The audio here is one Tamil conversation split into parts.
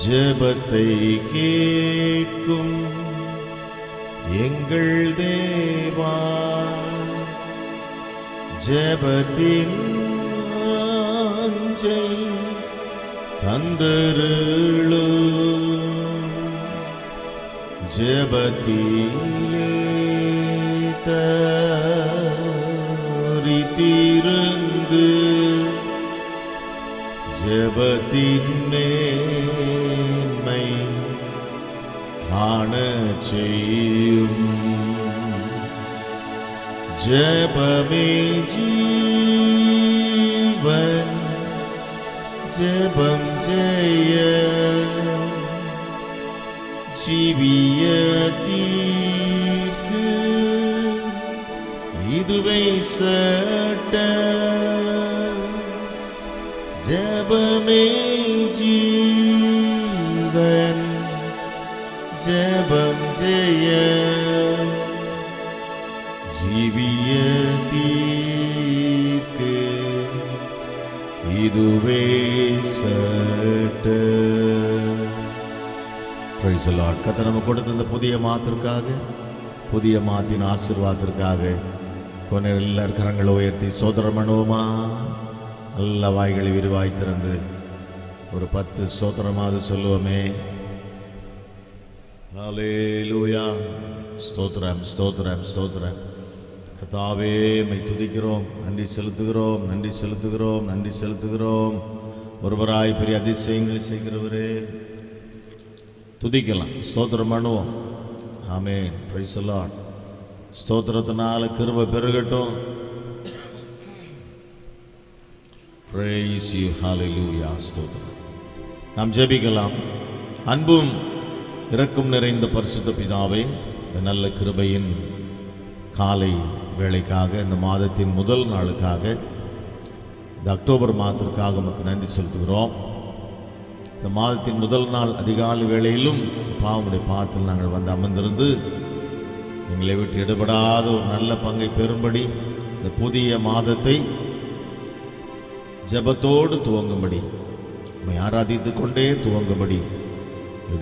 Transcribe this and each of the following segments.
ஜெபத்தை கேட்கும் எங்கள் தேவா, ஜெபத்தின் வாஞ்சை தந்தருளும், ஜெபத்திலே தரித்திருந்து ஜெபத்தின் மேன்மை காணச் செய்யும். ஜெபமே ஜீவன், ஜெபம் ஜெயம், ஜீவியத்திற்கு இதுவே சட்டம். ஜெபமே ஜீவன், ஜெபம் ஜெயம், ஜீவியத்திற்கு இதுவே சட்டம். Price the Lord. கர்த்தர் நமக்கு கொடுத்த இந்த புதிய மாதத்திற்காக, புதிய மாதத்தின் ஆசீர்வாதத்திற்காக கொஞ்ச எல்லார் கரங்களை உயர்த்தி சோதரம் பண்ணுவோமா? நல்ல வாய்களை விரிவாய் திறந்து ஒரு 10 ஸ்தோத்திரமாவது சொல்லுவோமே. ஹல்லேலூயா. ஸ்தோத்திரம் ஸ்தோத்திரம் ஸ்தோத்திரம். கர்த்தாவே மை துதிக்கிறோம், நன்றி செலுத்துகிறோம், நன்றி செலுத்துகிறோம், நன்றி செலுத்துகிறோம். ஒருவராய் பெரிய அதிசயங்களை செய்கிறவரே, துதிக்கலாம், ஸ்தோத்திரம் பண்ணுவோம். ஆமென். Praise the Lord. ஸ்தோத்திரத்தினால கிருபை பெருகட்டும். Praise you, hallelujah. ஸ்தோத்திரம். நாம் ஜெபிக்கலாம். அன்பும் இரக்கம் நிறைந்த பரிசுத்த பிதாவே, இந்த நல்ல கிருபையின் காலை வேளைக்காக, இந்த மாதத்தின் முதல் நாளுக்காக, இந்த அக்டோபர் மாதத்திற்காக உமக்கு நன்றி செலுத்துகிறோம். இந்த மாதத்தின் முதல் நாள் அதிகாலை வேளையிலும் பாவமுடைய பாதத்தில் நாங்கள் வந்து அமர்ந்திருந்து எங்களை விட்டு எடுபடாத ஒரு நல்ல பங்கை பெறும்படி இந்த புதிய மாதத்தை ஜெபத்தோடு துவங்கும்படி, நம்மை ஆராதித்து கொண்டே துவங்கும்படி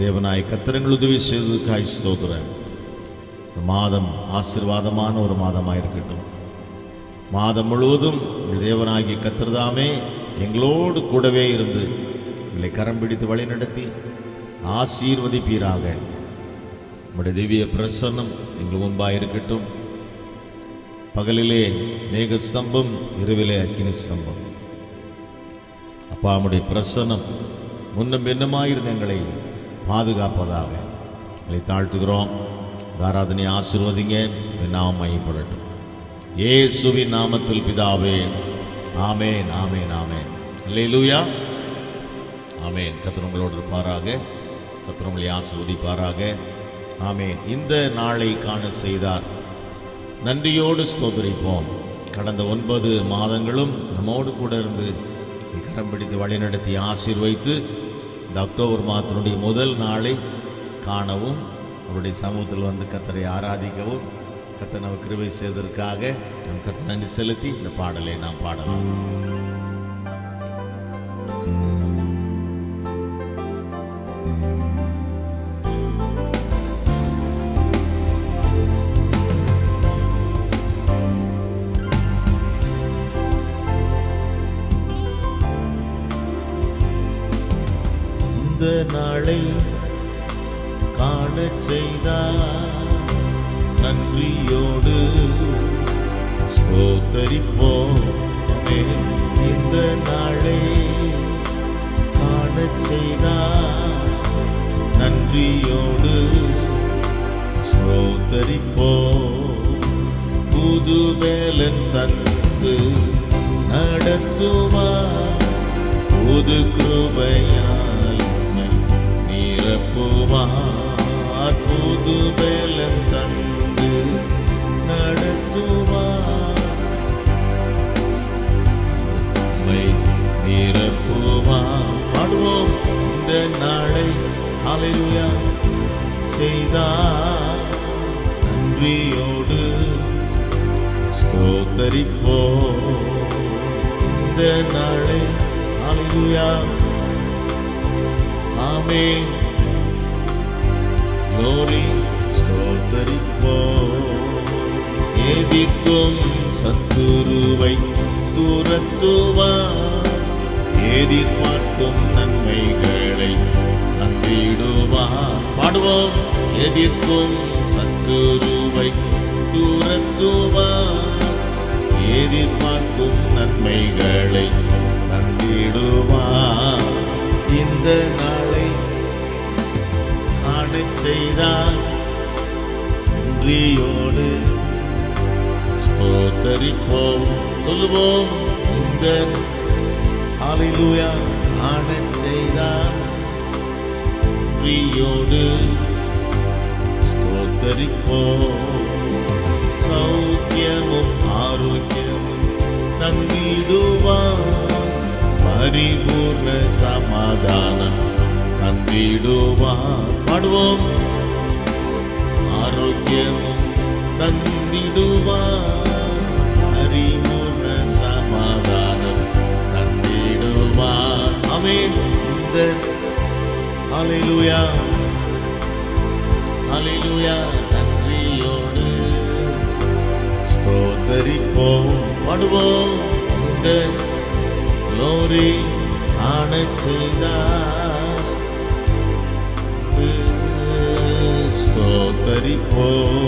தேவனாய் கர்த்தர் உதவி செய்ததுக்காய் ஸ்தோத்திரம். இந்த மாதம் ஆசீர்வாதமான ஒரு மாதமாக இருக்கட்டும். மாதம் முழுவதும் தேவனாகிய கர்த்தர் தாமே எங்களோடு கூடவே இருந்து எங்களை கரம் பிடித்து வழி நடத்தி ஆசீர்வதிப்பீராக. நம்முடைய திவ்ய பிரசன்னம் எங்கள் முன்பாக இருக்கட்டும். பகலிலே மேகஸ்தம்பம், இரவிலே அக்கினி ஸ்தம்பம். அப்பா, நம்முடைய பிரசன்னம் முன்னும் பின்னுமாயிருந்து எங்களை பாதுகாப்பதாக எங்களை தாழ்த்துகிறோம். ஆராதனை ஆசீர்வதிங்க, நாமம் மகிமைப்படட்டும். இயேசுவின் நாமத்தில் பிதாவே, ஆமென் ஆமென் ஆமென். அல்லேலூயா. ஆமென். கர்த்தர் உங்களோடு இருப்பாராக, கர்த்தர் உங்களை ஆசீர்வதிப்பாராக. ஆமென். இந்த நாளை காண செய்தார், நன்றியோடு ஸ்தோத்திரிப்போம். கடந்த 9 மாதங்களும் நம்மோடு கூட இருந்து கரம் பிடித்து வழிநடத்தி ஆசீர்வைத்து இந்த அக்டோபர் மாதத்தினுடைய முதல் நாளை காணவும், அவருடைய சமூகத்தில் வந்து கர்த்தரை ஆராதிக்கவும் கர்த்தர் நமக்கு கிருபை செய்ததற்காக நம் கர்த்தர் நன்றி செலுத்தி இந்த பாடலை நாம் பாடலாம். இந்த நாளை காணச் செய்தார், நன்றியோடு ஸ்தோத்தரிப்போம். இந்த நாளை காணச் செய்தார், நன்றியோடு ஸ்தோத்தரிப்போம். புது மேலன் தந்து நடத்துவார், புது கிருபையால் நிரப்புவார். புது மேலன் தந்து நடத்துவார், நிரப்புவார். பாடுவோம். இந்த நாளை ஹல்லேலூயா செய்தார், நன்றியோடு ஸ்தோத்தரிப்போம். இந்த நாளை ஹல்லேலூயா ஆமென். glory ஸ்தோத்தரிப்போம். எதிர்க்கும் சத்துருவை துரத்துவார், எதிர்பார்க்கும் நன்மைகளை தந்திடுவார். பாடுவோம். எதிர்க்கும் சத்துருவை துரத்துவார், எதிர்பார்க்கும் நன்மைகளை தந்திடுவார். இந்த நாளை காணச் செய்தார், நன்றியோடு ஸ்தோத்தரிப்போம். சொல்லுவோம். இந்த ஹல்லேலூயா காணச் செய்தார், நன்றியோடு ஸ்தோத்தரிப்போம். சௌக்கியமும் ஆரோக்கியமும் தந்திடுவார், பரிபூர்ண சமாதானம் தந்திடுவார். பாடுவோம். ஆரோக்கியமும் தந்திடுவார், பரிபூர்ண சமாதானம் தந்திடுவார். ஆமென். இந்த ஹல்லேலூயா ஹல்லேலூயா நன்றியோடு ஸ்தோத்தரிப்போம். பாடுவோம். இந்த glory காணச் செய்தார், ஸ்தோத்தரிப்போம்.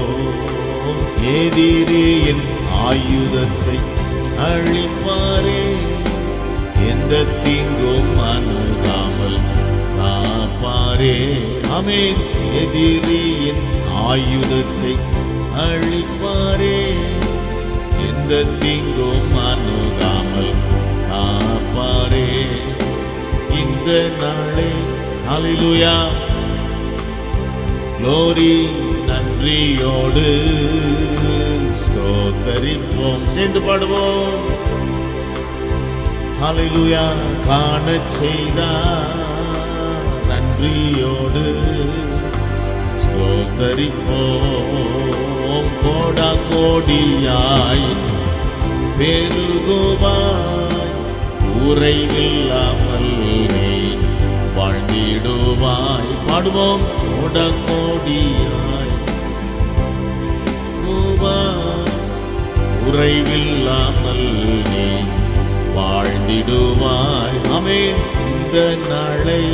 எதிரியின் ஆயுதத்தை அழிப்பாரே, எந்த தீங்கும் அணுகாமல் காப்பாரே. ஆமென். எதிரியின் ஆயுதத்தை அழிப்பாரே, எந்த தீங்கும் அணுகாமல் காப்பாரே. இந்த நாளை ஹல்லேலூயா glory நன்றியோடு ஸ்தோத்தரிப்போம். சேர்ந்து பாடுவோம். ஹல்லேலூயா காணச் செய்தார், நன்றியோடு ஸ்தோத்தரிப்போம். கோடா கோடியாய் பெருகுவாய், குறைவில்லாமல் நீ வாழ்ந்திடுவாய். பாடுவோம். கோடா கோடியாய் குறைவில்லாமல் நீ வாழ்ந்திடுவாய். ஆமென். இந்த நாளை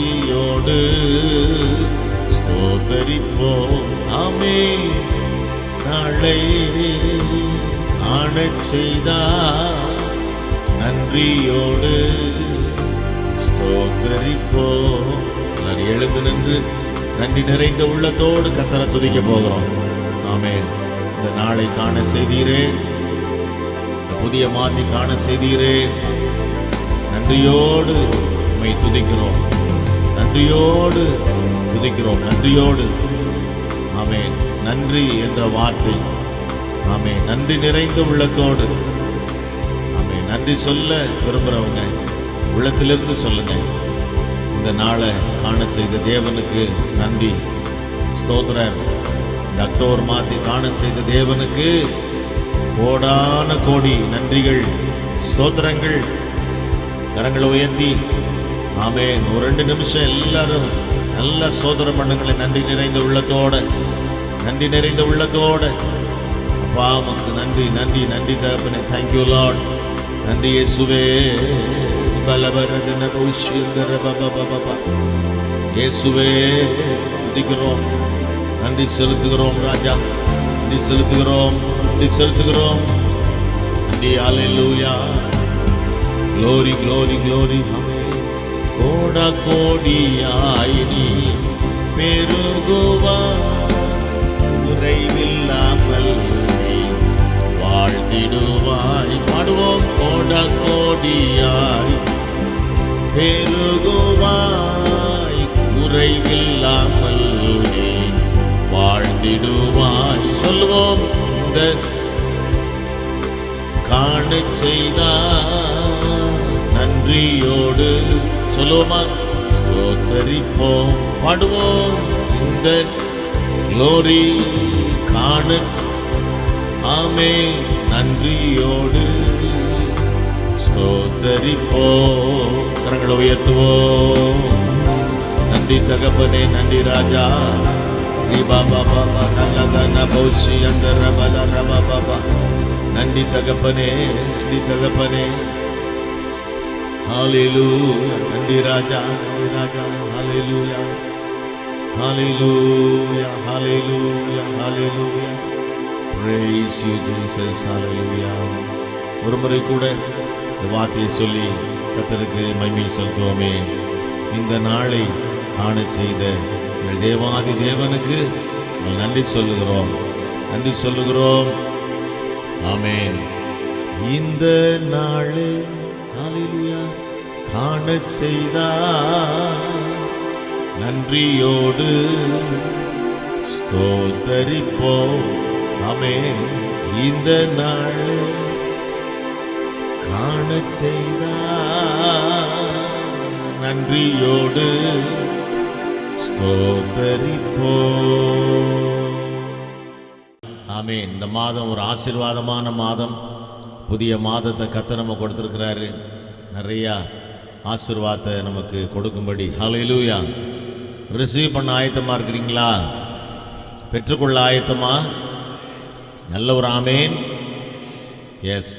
காணோடு ஸ்தோத்தரிப்போம். ஆமென். நாளை காணச் செய்தார், நன்றியோடு ஸ்தோத்தரிப்போம். எழுந்து நின்று நன்றி நிறைந்த உள்ளத்தோடு கர்த்தரை துதிக்க போகிறோம். ஆமென். இந்த நாளை காண செய்தீரே, புதிய மாற்றி காண செய்தீரே, நன்றியோடு உம்மை துதிக்கிறோம், நன்றியோடு துதிக்கிறோம், நன்றியோடு. ஆமென். நன்றி என்ற வார்த்தை, ஆமென், நன்றி நிறைந்த உள்ளத்தோடு, ஆமென், நன்றி சொல்ல விரும்புகிறவங்க உள்ளத்திலிருந்து சொல்லுங்க. இந்த நாளை காண செய்த தேவனுக்கு நன்றி, ஸ்தோத்திரம். இந்த அக்டோபர் மாதத்தை காண செய்த தேவனுக்கு கோடான கோடி நன்றிகள், ஸ்தோத்திரங்கள். கரங்களை உயர்த்தி ஆமென். ஒரு 2 நிமிஷம் எல்லாரும் நல்ல ஸ்தோத்திரம் பண்ணுங்களே, நன்றி நிறைந்த உள்ளத்தோட, நன்றி நிறைந்த உள்ளத்தோட. அப்பா உமக்கு நன்றி, நன்றி, நன்றி தகப்பனே. Thank you Lord. நன்றி இயேசுவே. இயேசுவே துதிக்கிறோம், நன்றி செலுத்துகிறோம் ராஜா, நன்றி செலுத்துகிறோம், நன்றி செலுத்துகிறோம். நன்றி. ஹல்லேலூயா. glory glory glory. கோட கோடியாய் நீ பெருகுவாய், குறைவில்லாமல் நீ வாழ்ந்திடுவாய். பாடுவோம். கோட கோடியாய் பெருகுவாய், குறைவில்லாமல் நீ வாழ்ந்திடுவாய். சொல்லுவோம். இந்த காணச் செய்தார், நன்றியோடு சொல்லுவோமா, ஸ்தோத்தரிப்போம். பாடுவோம். இந்த glory காணச், ஆமென், நன்றியோடு ஸ்தோத்தரிப்போ. கரங்களை உயர்த்துவோம். நன்றி தகப்பனே, நன்றி ராஜா. நன்றி தகப்பனே, நன்றி தகப்பனே. ஹல்லேலூயா. நன்றி ராஜா, நன்றி ராஜா. ஹல்லேலூயா, ஹல்லேலூயா, ஹல்லேலூயா, ஹல்லேலூயா. Praise you Jesus. ஹல்லேலூயா. ஒரு முறை கூட இந்த வார்த்தையை சொல்லி கர்த்தருக்கு மகிமை செலுத்துவோமே. இந்த நாளை காண செய்த எங்கள் தேவாதி தேவனுக்கு நாங்கள் நன்றி சொல்லுகிறோம், நன்றி சொல்லுகிறோம். ஆமென். இந்த நாளை ஹல்லேலூயா காண செய்தார், நன்றியோடு ஸ்தோத்தரிப்போம். ஆமென். இந்த நாளை காண செய்தார், நன்றியோடு ஸ்தோத்தரிப்போம். ஆமென். இந்த மாதம் ஒரு ஆசீர்வாதமான மாதம். புதிய மாதத்தை கர்த்தர் நம்ம கொடுத்துருக்கிறாரு. நிறையா ஆசீர்வாதத்தை நமக்கு கொடுக்கும்படி. ஹல்லேலூயா. ரிசீவ் பண்ண ஆயத்தமாக இருக்கிறீங்களா? பெற்றுக்கொள்ள ஆயத்தமா? நல்ல ஒரு ஆமேன். எஸ்,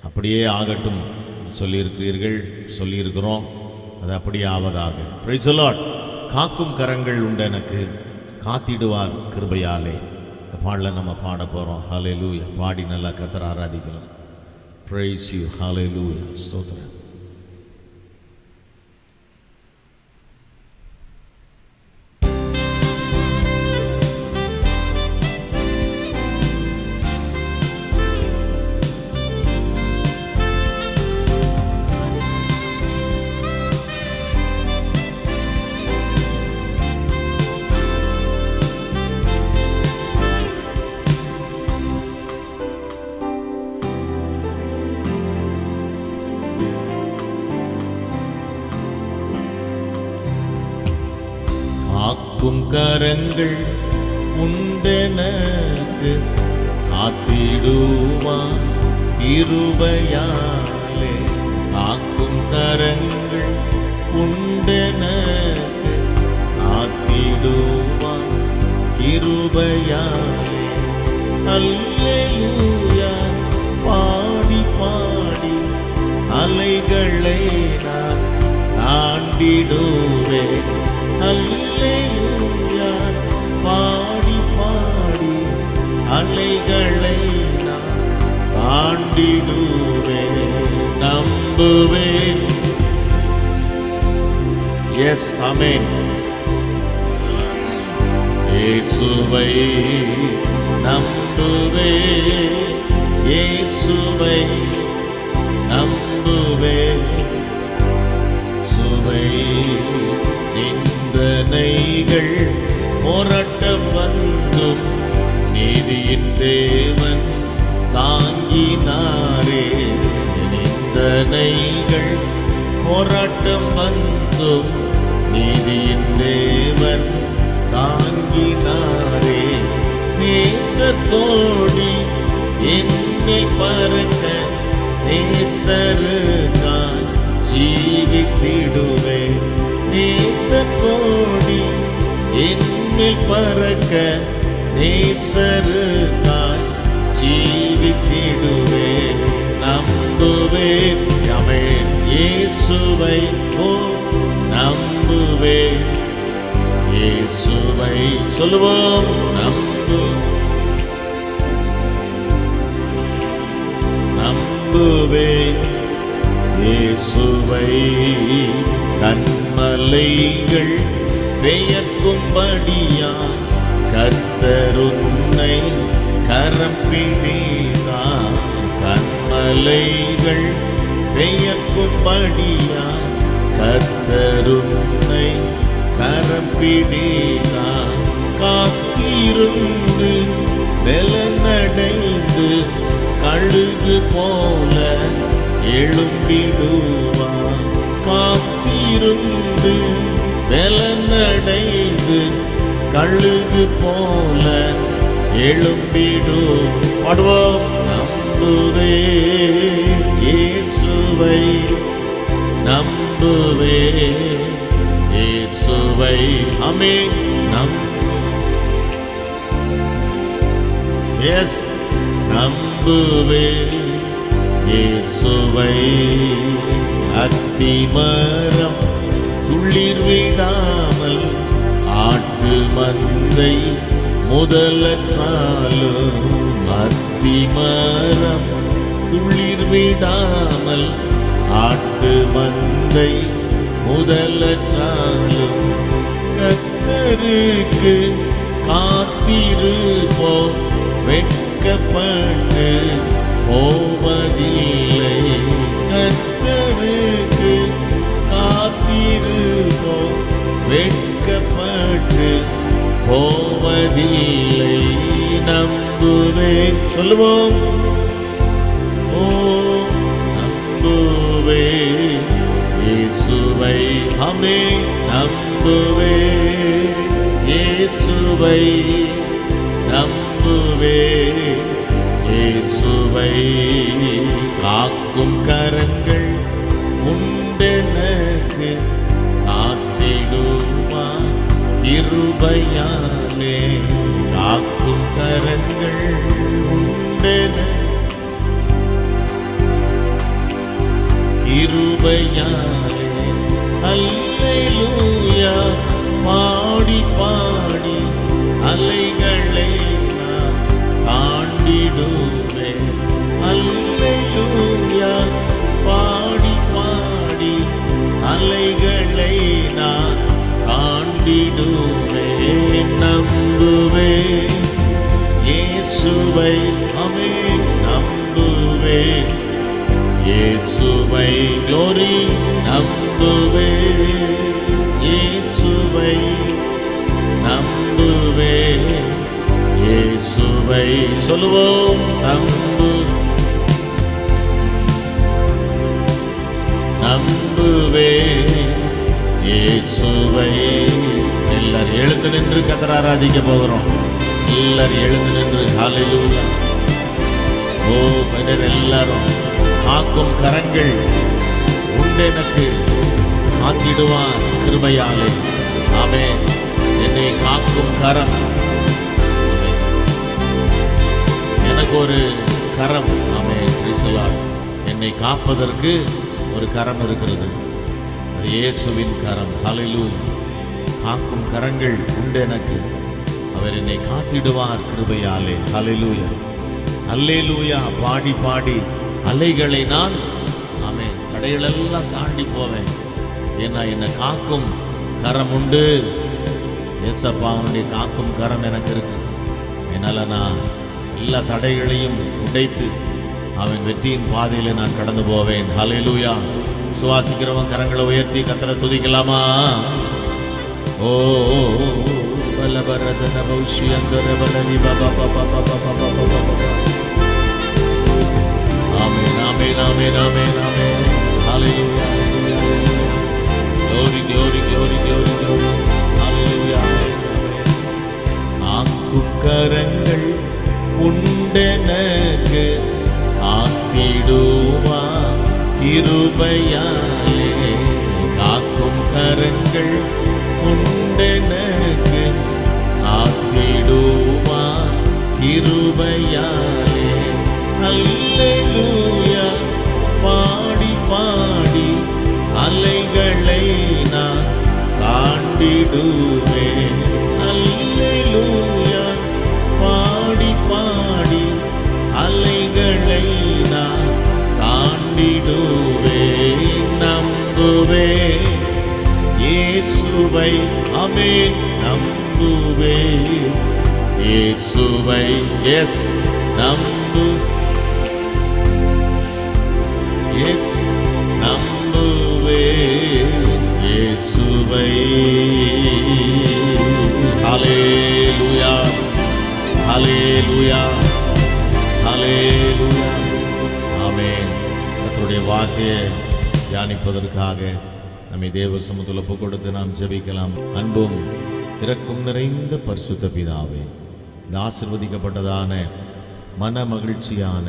அப்படியே ஆகட்டும் சொல்லியிருக்கிறீர்கள், சொல்லியிருக்கிறோம். அது அப்படியே ஆவதாக. Price the Lord. காக்கும் கரங்கள் உண்டு எனக்கு, காத்திடுவார் கிருபையாலே. இந்த பாடலை நம்ம பாட போகிறோம். ஹல்லேலூயா. பாடி நல்லா கர்த்தரை ஆராதிக்கலாம். Price you. ஹல்லேலூயா. ஸ்தோத்திரம். காக்கும் கரங்கள் உண்டெனக்கு, காத்திடுவார் கிருபையாலே. காக்கும் கரங்கள் உண்டெனக்கு, காத்திடுவார் கிருபையாலே. அல்லேலூயா. பாடி பாடி அலைகளை நான் தாண்டிடுவேன். அல்லேலூயா. பாடி பாடி அலைகளை நான் தாண்டிடுவேன். நம்புவேன். எஸ், ஆமென். இயேசுவை நம்புவேன், இயேசுவை நம்புவேன். சுவை நிந்தனைகள் போராட்ட வந்தும் நீதியின் தேவன் தாங்கினாரே. நிந்தனைகள் போராட்டம் வந்தும் நீதியின் தேவன் தாங்கினாரே. நேசத்தோடி என்னில் பறக்க நேசருக்காய் ஜீவித்திடுவேன். நேசத்தோடி என்னில் பறக்க நேசருக்காய் ஜீவித்திடுவேன். நம்புவேன். ஆமென். இயேசுவை நம்புவேன், இயேசுவை சொல்லுவோம். நம்புவேன் இயேசுவை. கன்மலைகள் பெயர்க்கும்படியா கர்த்தர் உன்னை கரம் பிடித்தார். கன்மலைகள் பெயர்க்கும்படியா கர்த்தர் உன்னை கரம் பிடித்தார். காத்திருந்து பலனடைந்து கழுகு போல எழும்பிடுவார். காத்திருந்து பலனடைந்து கழுகு போல எழும்பிடும். பாடுவோம். நம்புவேன் இயேசு இயேசுவை நம்புவே, இயேசுவை ஆமென் எஸ் நம்புவே, இயேசுவை. அத்திமரம் துளிர் விடாமல் ஆட்டு மந்தை முதலற்றாலும், அத்திமரம் துளிர் விடாமல் ஆட்டு மந்தை முதலற்றாலும், கர்த்தருக்கு காத்திருப்போம் வெட்கப்பட்டு போவதில்லை. கர்த்தருக்கு காத்திருப்போம் வெட்கப்பட்டு போவதில்லை. நம்புவேன் சொல்லுவோம், ஓ நம்புவேன் இயேசுவை. ஆமென் நம்புவேன் இயேசுவை நம்புவேன் இயேசுவை. காக்கும் கரங்கள் உண்டெனக்கு காத்திடுவார் கிருபையாலே. காக்கும் கரங்கள் உண்டெனக்கு கிருபையாலே. அல்லேலூயா பாடி பாடி அலைகளை நான் தாண்டிடுவேன். அல்லேலூயா பாடி பாடி அலைகளை நான் தாண்டிடுவேன். நம்புவேன் இயேசுவை. ஆமென் நம்புவேன் இயேசுவை. க்ளோரி நம்புவேன் இயேசுவை நம்புவேன் இயேசுவை. சொல்லுவோம் நம்புவேன் இயேசுவை. எல்லாரும் எழுந்து நின்று கர்த்தரை ஆராதிக்க போகிறோம். எல்லாரும் எழுந்து நின்று ஹல்லேலூயா. ஓ பையர் எல்லாரும் காக்கும் கரங்கள் உண்டெனக்கு காத்திடுவார் கிருபையாலே. ஆமென். என்னை காக்கும் கரம், எனக்கு ஒரு கரம். ஆமென். Praise the Lord. என்னை காப்பதற்கு ஒரு கரம் இருக்கிறது, அது இயேசுவின் கரம். ஹல்லேலூயா. காக்கும் கரங்கள் உண்டு எனக்கு, அவர் என்னை காத்திடுவார் கிருபையாலே. ஹல்லேலூயா அல்லேலூயா. பாடி பாடி அலைகளை நான் ஆமென் தடைகளெல்லாம் தாண்டி போவேன். ஏன்னா என்னை காக்கும் கரம் உண்டு. ஏசப்பா அவனுடைய காக்கும் கரம் எனக்கு இருக்கு. என்னால் நான் எல்லா தடைகளையும் உடைத்து அவன் வெற்றியின் பாதையில் நான் கடந்து போவேன். ஹல்லேலூயா. சுவாசிக்கிறவன் கரங்களை உயர்த்தி கர்த்தரை துதிக்கலாமா? ஓ பலபரத நபௌஷி அந்தர பலனி பாபா பாபா பாபா பாபா பாபா. ஆமென் ஆமென் ஆமென் ஆமென் ஆமென். ஹல்லேலூயா glory glory glory glory glory. ஹல்லேலூயா. ஆக்கும் கரங்கள் உண்டெனக்கு காத்திடுவா கிருபையாலே. காக்கும் கரங்கள் உண்டெனக்கு காத்திடுவா கிருபையாலே. அல்லேலூயா பாடி பாடி அலைகளை நான் தாண்டிடுவேன். அல்லேலூயா பாடி பாடி அலைகளை நான் தாண்டிடுவேன். நம்புவேன் இயேசுவை. ஆமென் நம்புவேன் இயேசுவை. எஸ் எஸ் நம்புவேன் இயேசுவை. ஹல்லேலூயா ஹல்லேலூயா ஹல்லேலூயா. ஆமென். கர்த்தருடைய வார்த்தையை தியானிப்பதற்காக நம்மை தேவ சமூகத்தில் ஒப்புக் கொடுத்து நாம் ஜெபிக்கலாம். அன்பும் இரக்கம் நிறைந்த பரிசுத்த பிதாவே, இந்த ஆசீர்வதிக்கப்பட்டதான மன மகிழ்ச்சியான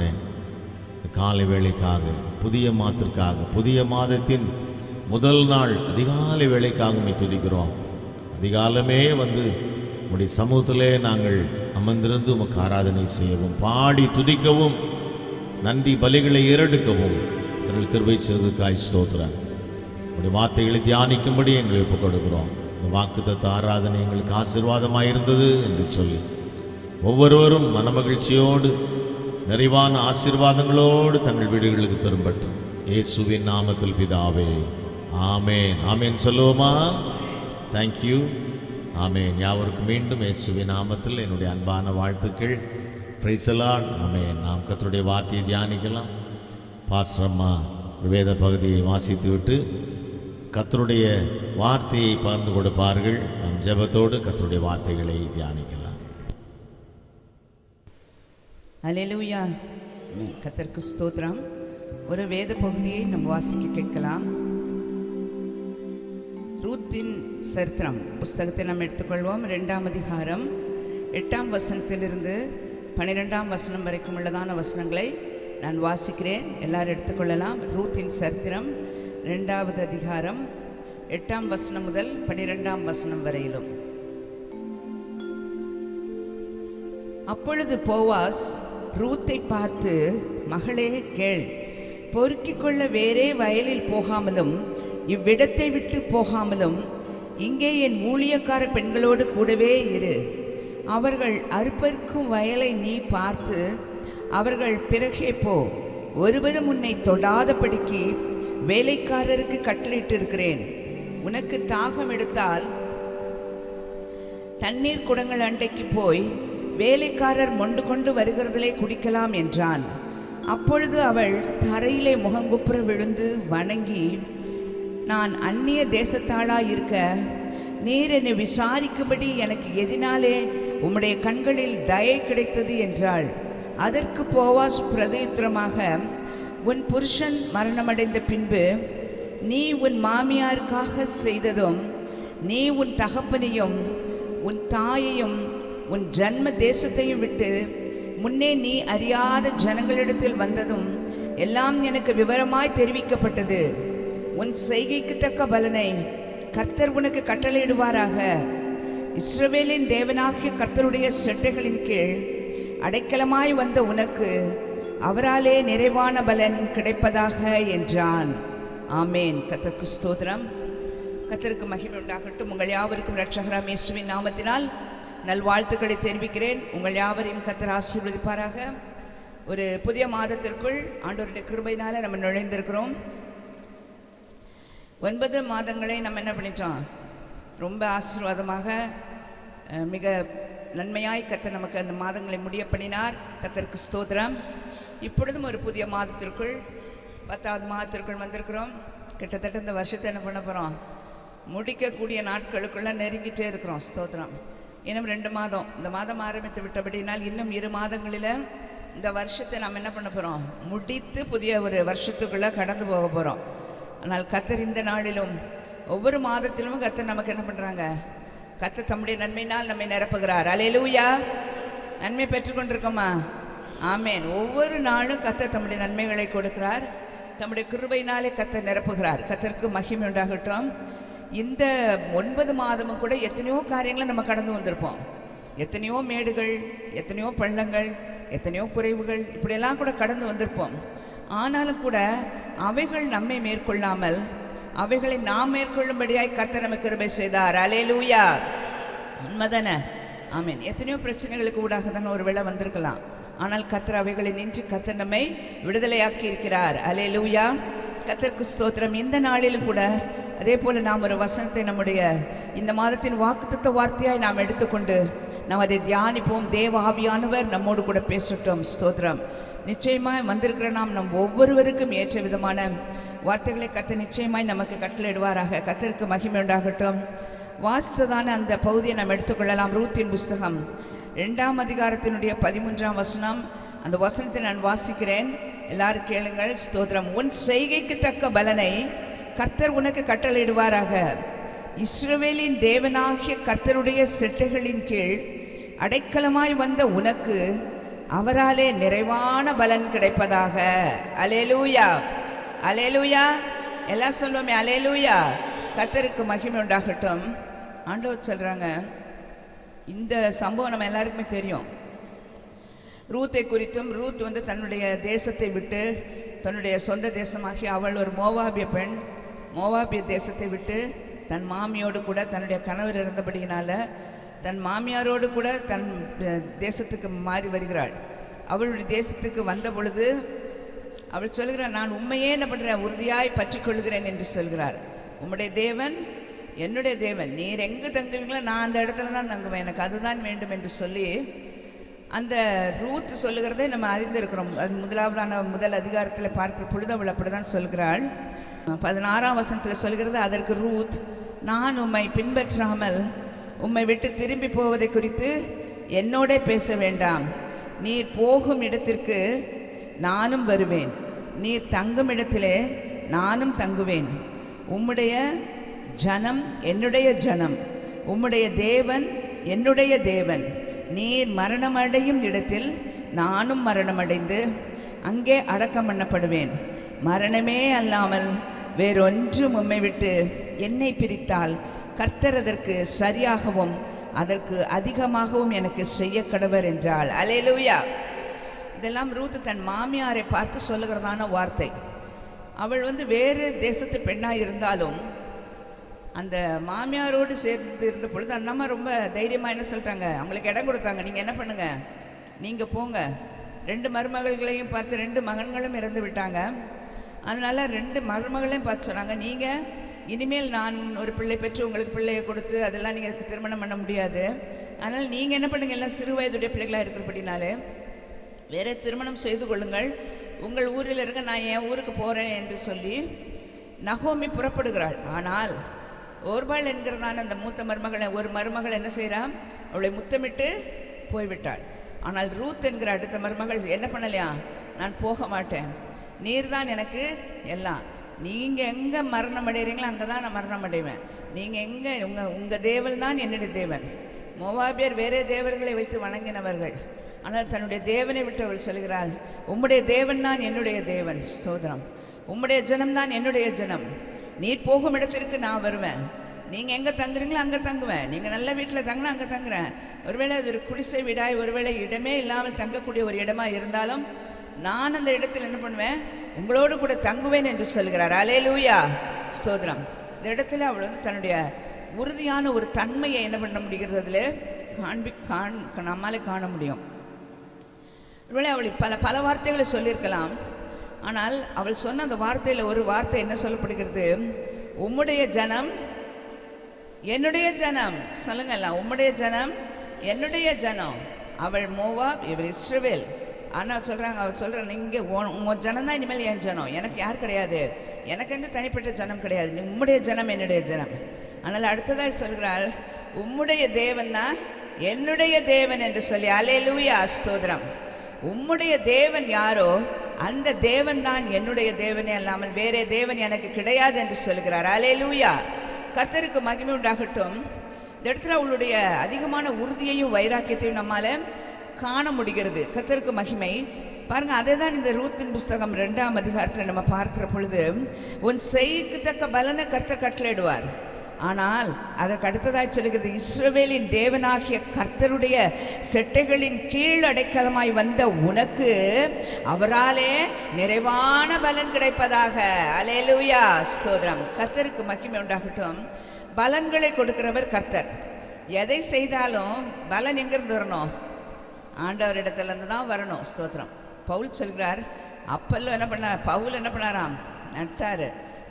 காலை வேளைக்காக புதிய மாதத்திற்காக, புதிய மாதத்தின் முதல் நாள் அதிகாலை வேளைக்காக உம்மை துதிக்கிறோம். அதிகாலமே வந்து உம்முடைய சமூகத்திலே நாங்கள் அமர்ந்திருந்து உமக்கு ஆராதனை செய்யவும், பாடி துதிக்கவும், நன்றி பலிகளை ஏறெடுக்கவும் எங்கள் கிருபை செய்ததுக்காய் ஸ்தோத்திரம். உடைய வார்த்தைகளை தியானிக்கும்படி எங்களை ஒப்புக் கொடுக்கிறோம். இந்த வாக்குத்தத்த ஆராதனை எங்களுக்கு ஆசீர்வாதமாக இருந்தது என்று சொல்லி ஒவ்வொருவரும் மனமகிழ்ச்சியோடு நிறைவான ஆசீர்வாதங்களோடு தங்கள் வீடுகளுக்கு திரும்பட்டும். இயேசுவின் நாமத்தில் பிதாவே, ஆமேன். ஆமேன் சொல்லுவோமா? தேங்க்யூ. ஆமேன். யாவருக்கும் மீண்டும் இயேசுவின் நாமத்தில் என்னுடைய அன்பான வாழ்த்துக்கள். Praise the lord. ஆமேன். நாம் கர்த்தருடைய வார்த்தையை தியானிக்கலாம். பாஸ்டர் அம்மா வேத பகுதியை வாசித்துவிட்டு கர்த்தருடைய வார்த்தையை பகிர்ந்து கொடுப்பார்கள். நம் ஜெபத்தோடு கர்த்தருடைய வார்த்தைகளை தியானிக்கலாம். அல்லேலூயா. கர்த்தருக்கு ஸ்தோத்திரம். ஒரு வேத பகுதியை நம் வாசிக்க கேட்கலாம். ரூத்தின் சரித்திரம் புஸ்தகத்தை நாம் எடுத்துக்கொள்வோம். 2ஆம் அதிகாரம் 8ஆம் வசனத்திலிருந்து 12ஆம் வசனம் வரைக்கும் உள்ளதான வசனங்களை நான் வாசிக்கிறேன். எல்லாரும் எடுத்துக்கொள்ளலாம். ரூத்தின் சரித்திரம் 2வது அதிகாரம் 8ஆம் வசனம் முதல் 12ஆம் வசனம் வரையிலும். அப்பொழுது போவாஸ் ரூத்தை பார்த்து, மகளே கேள், பொறுக்கிக் கொள்ள வேறே வயலில் போகாமலும் இவ்விடத்தை விட்டு போகாமலும் இங்கே என் ஊழியக்கார பெண்களோடு கூடவே இரு. அவர்கள் அறுப்பறுக்கும் வயலை நீ பார்த்து அவர்கள் பிறகே போ. ஒருவரும் உன்னை தொடாதபடிக்கு வேலைக்காரருக்கு கட்டளையிட்டிருக்கிறேன். உனக்கு தாகம் எடுத்தால் தண்ணீர் குடங்கள் அண்டைக்கு போய் வேலைக்காரர் மொண்டு கொண்டு வருகிறதிலே குடிக்கலாம் என்றான். அப்பொழுது அவள் தரையிலே முகங்குப்புற விழுந்து வணங்கி, நான் அந்நிய தேசத்தாளாயிருக்க நீர் என்னை விசாரிக்கும்படி எனக்கு எதினாலே உம்முடைய கண்களில் தயை கிடைத்தது என்றாள். அதற்கு போவாஸ் பிரதியுத்தரமாக, உன் புருஷன் மரணமடைந்த பின்பு நீ உன் மாமியாருக்காக செய்ததும், நீ உன் தகப்பனையும் உன் தாயையும் உன் ஜன்ம தேசத்தையும் விட்டு முன்னே நீ அறியாத ஜனங்களிடத்தில் வந்ததும் எல்லாம் எனக்கு விவரமாய் தெரிவிக்கப்பட்டது. உன் செய்கைக்கு தக்க பலனை கர்த்தர் உனக்கு கட்டளையிடுவாராக. இஸ்ரவேலின் தேவனாகிய கர்த்தருடைய செட்டைகளின் கீழ் அடைக்கலமாய் வந்த உனக்கு அவராலே நிறைவான பலன் கிடைப்பதாக என்றான். ஆமேன். கர்த்தருக்கு ஸ்தோத்திரம். கர்த்தருக்கு மகிமை உண்டாகட்டும். உங்கள் யாவருக்கும் இரட்சகராம் இயேசுவின் நாமத்தினால் நல்வாழ்த்துக்களை தெரிவிக்கிறேன். உங்கள் யாவரையும் கர்த்தர் ஆசீர்வதிப்பாராக. ஒரு புதிய மாதத்திற்குள் ஆண்டவருடைய கிருபையினால நம்ம நுழைந்திருக்கிறோம். 9 மாதங்களை நம்ம என்ன பண்ணிட்டோம்? ரொம்ப ஆசீர்வாதமாக மிக நன்மையாய் கர்த்தர் நமக்கு அந்த மாதங்களை முடிய பண்ணினார். கர்த்தருக்கு ஸ்தோத்திரம். இப்பொழுதும் ஒரு புதிய மாதத்திற்குள் 10வது மாதத்திற்குள் வந்திருக்கிறோம். கிட்டத்தட்ட இந்த வருஷத்தை என்ன பண்ண போகிறோம்? முடிக்கக்கூடிய நாட்களுக்குள்ளே நெருங்கிட்டே இருக்கிறோம். ஸ்தோத்திரம். இன்னும் 2 மாதம், இந்த மாதம் ஆரம்பித்து விட்டபடினால் இன்னும் 2 மாதங்களில் இந்த வருஷத்தை நாம் என்ன பண்ண போகிறோம்? முடித்து புதிய ஒரு வருஷத்துக்குள்ளே கடந்து போக போகிறோம். ஆனால் கர்த்தர் இந்த நாளிலும் ஒவ்வொரு மாதத்திலும் கர்த்தர் நமக்கு என்ன பண்ணுறாங்க? கர்த்தர் தம்முடைய நன்மையினால் நம்மை நிரப்புகிறார். அல்லேலூயா. நன்மை பெற்றுக்கொண்டிருக்கோமா? ஆமேன். ஒவ்வொரு நாளும் கர்த்தர் தம்முடைய நன்மைகளை கொடுக்கிறார். தம்முடைய கிருபையினாலே கர்த்தர் நிரப்புகிறார். கர்த்தருக்கு மகிமை உண்டாகட்டும். இந்த 9 மாதமும் கூட எத்தனையோ காரியங்களை நம்ம கடந்து வந்திருப்போம். எத்தனையோ மேடுகள், எத்தனையோ பள்ளங்கள், எத்தனையோ குறைவுகள், இப்படியெல்லாம் கூட கடந்து வந்திருப்போம். ஆனாலும் கூட அவைகள் நம்மை மேற்கொள்ளாமல் அவைகளை நாம் மேற்கொள்ளும்படியாய் கர்த்தர் நமக்கு கிருபை செய்தார். அல்லேலூயா. உண்மைதானே? ஆமீன். எத்தனையோ பிரச்சனைகளுக்கு ஊடாக தானே ஒரு வேளை வந்திருக்கலாம். ஆனால் கர்த்தர் அவைகளை நின்று கர்த்தர் நம்மை விடுதலையாக்கி இருக்கிறார். அல்லேலூயா. கர்த்தருக்கு ஸ்தோத்திரம். இந்த நாளிலும் கூட அதே போல் நாம் ஒரு வசனத்தை நம்முடைய இந்த மாதத்தின் வாக்குத்தத்த வார்த்தையாய் நாம் எடுத்துக்கொண்டு நாம் அதை தியானிப்போம். தேவ ஆவியானவர் நம்மோடு கூட பேசட்டும். ஸ்தோத்திரம். நிச்சயமாய் வந்திருக்கிற நம் ஒவ்வொருவருக்கும் ஏற்ற விதமான வார்த்தைகளை கர்த்தர் நிச்சயமாய் நமக்கு கட்டளையிடுவாராக. கர்த்தருக்கு மகிமை உண்டாகட்டும். வாசித்ததான அந்த பகுதியை நாம் எடுத்துக்கொள்ளலாம். ரூத்தின் புஸ்தகம் 2ஆம் அதிகாரத்தினுடைய 13ஆம் வசனம். அந்த வசனத்தை நான் வாசிக்கிறேன். எல்லாரும் கேளுங்கள். ஸ்தோத்திரம். உன் செய்கைக்கு தக்க பலனை கர்த்தர் உனக்கு கட்டளையிடுவாராக. இஸ்ரவேலின் தேவனாகிய கர்த்தருடைய செட்டைகளின் கீழ் அடைக்கலமாய் வந்த உனக்கு அவராலே நிறைவான பலன் கிடைப்பதாக. அல்லேலூயா. அல்லேலூயா. எல்லாம் சொல்லுவோமே அல்லேலூயா. கர்த்தருக்கு மகிமை உண்டாகட்டும். ஆண்டவர் சொல்கிறாங்க, இந்த சம்பவம் நம்ம எல்லாருக்குமே தெரியும். ரூத்தை குறித்தும், ரூத் வந்து தன்னுடைய தேசத்தை விட்டு, தன்னுடைய சொந்த தேசமாகி அவள் ஒரு மோவாபிய பெண், மோவாபிய தேசத்தை விட்டு தன் மாமியோடு கூட, தன்னுடைய கணவர் இருந்தபடியினால தன் மாமியாரோடு கூட தன் தேசத்துக்கு மாறி வருகிறாள். அவளுடைய தேசத்துக்கு வந்த பொழுது அவள் சொல்கிறாள், நான் உண்மையே என்ன பண்ணுறேன், உறுதியாய் பற்றி கொள்கிறேன் என்று சொல்கிறார். உம்முடைய தேவன் என்னுடைய தேவன், நீர் எங்கே தங்குவீங்களோ நான் அந்த இடத்துல தான் தங்குவேன், எனக்கு அதுதான் வேண்டும் என்று சொல்லி அந்த ரூத் சொல்லுகிறதை நம்ம அறிந்திருக்கிறோம். அது முதல் அதிகாரத்தில் பார்க்கிற பொழுது அவள் அப்படி தான் சொல்கிறாள். 16ஆம் வசனத்தில் சொல்கிறது, அதற்கு ரூத், நான் உம்மை பின்பற்றாமல் உம்மை விட்டு திரும்பி போவதை குறித்து என்னோட பேச வேண்டாம். நீர் போகும் இடத்திற்கு நானும் வருவேன், நீர் தங்கும் இடத்திலே நானும் தங்குவேன். உம்முடைய ஜனம் என்னுடைய ஜனம், உம்முடைய தேவன் என்னுடைய தேவன். நீர் மரணமடையும் இடத்தில் நானும் மரணமடைந்து அங்கே அடக்கம் பண்ணப்படுவேன். மரணமே அல்லாமல் வேறொன்றும் உம்மை விட்டு என்னை பிரித்தால் கர்த்தர் அதற்கு சரியாகவும் அதற்கு அதிகமாகவும் எனக்கு செய்ய கடவர் என்றாள். அல்லேலூயா. இதெல்லாம் ரூத் தன் மாமியாரை பார்த்து சொல்லுகிறதான வார்த்தை. அவள் வந்து வேறு தேசத்து பெண்ணாக இருந்தாலும் அந்த மாமியாரோடு சேர்ந்து இருந்த பொழுது அந்த அம்மா ரொம்ப தைரியமாக என்ன சொல்லிட்டாங்க, அவங்களுக்கு இடம் கொடுத்தாங்க. நீங்கள் என்ன பண்ணுங்கள், நீங்கள் போங்க. 2 மருமகள்களையும் பார்த்து 2 மகன்களும் இறந்து விட்டாங்க. அதனால் 2 மருமகளையும் பார்த்து சொன்னாங்க, நீங்கள் இனிமேல் நான் ஒரு பிள்ளை பெற்று உங்களுக்கு பிள்ளையை கொடுத்து அதெல்லாம் நீங்கள் திருமணம் பண்ண முடியாது. அதனால் நீங்கள் என்ன பண்ணுங்கள், எல்லாம் சிறு வயதுடைய பிள்ளைகளாக இருக்கிறபடினாலே வேற திருமணம் செய்து கொள்ளுங்கள், உங்கள் ஊரில் இருக்க, நான் என் ஊருக்கு போகிறேன் என்று சொல்லி நகோமி புறப்படுகிறாள். ஆனால் ஓர்பாள் என்கிறதான அந்த மூத்த மருமகளை, ஒரு மருமகள் என்ன செய்கிறான், அவளை முத்தமிட்டு போய்விட்டாள். ஆனால் ரூத் என்கிற அடுத்த மருமகள் என்ன பண்ணலையா, நான் போக மாட்டேன், நீர் தான் எனக்கு எல்லாம், நீங்கள் எங்கே மரணம் அடைகிறீங்களோ அங்கே தான் நான் மரணம் அடைவேன், நீங்கள் எங்கே, உங்கள் தேவன் தான் என்னுடைய தேவன். மோவாபியர் வேறே தேவர்களை வைத்து வணங்கினவர்கள். ஆனால் தன்னுடைய தேவனை விட்டு அவள் சொல்கிறாள், உம்முடைய தேவன் தான் என்னுடைய தேவன். ஸ்தோத்திரம். உம்முடைய ஜனம்தான் என்னுடைய ஜனம். நீர் போகும் இடத்திற்கு நான் வருவேன், நீங்கள் எங்கே தங்குறீங்களோ அங்கே தங்குவேன், நீங்கள் நல்ல வீட்டில் தங்கினா அங்கே தங்குறேன். ஒருவேளை அது ஒரு குடிசை வீடாய், ஒருவேளை இடமே இல்லாமல் தங்கக்கூடிய ஒரு இடமாக இருந்தாலும் நான் அந்த இடத்தில் என்ன பண்ணுவேன், உங்களோடு கூட தங்குவேன் என்று சொல்கிறார். அல்லேலூயா. ஸ்தோத்திரம். இந்த இடத்துல அவள் வந்து தன்னுடைய உறுதியான ஒரு தன்மையை என்ன பண்ண முடிகிறது, அதில் நம்மாலே காண முடியும். ஒருவேளை அவள் பல வார்த்தைகளை சொல்லியிருக்கலாம். ஆனால் அவள் சொன்ன அந்த வார்த்தையில் ஒரு வார்த்தை என்ன சொல்லப்படுகிறது, உம்முடைய ஜனம் என்னுடைய ஜனம். சொல்லுங்கல்ல, உம்முடைய ஜனம் என்னுடைய ஜனம். அவள் மோவாப், இவர் இஸ்ரவேல். ஆனால் சொல்கிறாங்க, அவள் சொல்கிறாங்க, நீங்கள் உங்கள் ஜனம் தான் இனிமேல் என் ஜனம், எனக்கு யார் கிடையாது, எனக்கு வந்து தனிப்பட்ட ஜனம் கிடையாது, உம்முடைய ஜனம் என்னுடைய ஜனம். ஆனால் அடுத்ததாக சொல்கிறாள், உம்முடைய தேவன் தான் என்னுடைய தேவன் என்று சொல்லி. அல்லேலூயா. ஸ்தோத்திரம். உம்முடைய தேவன் யாரோ அந்த தேவன் தான் என்னுடைய தேவனே அல்லாமல் வேறே தேவன் எனக்கு கிடையாது என்று சொல்கிறார். அல்லேலூயா. கர்த்தருக்கு மகிமை உண்டாகட்டும். இந்த இடத்துல அவளுடைய அதிகமான உறுதியையும் வைராக்கியத்தையும் நம்மால் காண முடிகிறது. கர்த்தருக்கு மகிமை. பாருங்க, அதே தான் இந்த ரூத்தின் புஸ்தகம் 2ஆம் அதிகாரத்தில் நம்ம பார்க்கிற பொழுது, உன் செய்க்கு தக்க பலனை கர்த்தர் கட்டளையிடுவார். ஆனால் அதற்கு அடுத்ததாய் சொல்கிறது, இஸ்ரவேலின் தேவனாகிய கர்த்தருடைய செட்டைகளின் கீழ் அடைக்கலமாய் வந்த உனக்கு அவராலே நிறைவான பலன் கிடைப்பதாக. அல்லேலூயா. ஸ்தோத்திரம். கர்த்தருக்கு மகிமை உண்டாகட்டும். பலன்களை கொடுக்கிறவர் கர்த்தர். எதை செய்தாலும் பலன் எங்கிருந்து வரணும், ஆண்டவரிடத்துலேருந்து தான் வரணும். ஸ்தோத்திரம். பவுல் சொல்கிறார், அப்பல்லோ என்ன பண்ணார், பவுல் என்ன பண்ணாராம், நட்டார்.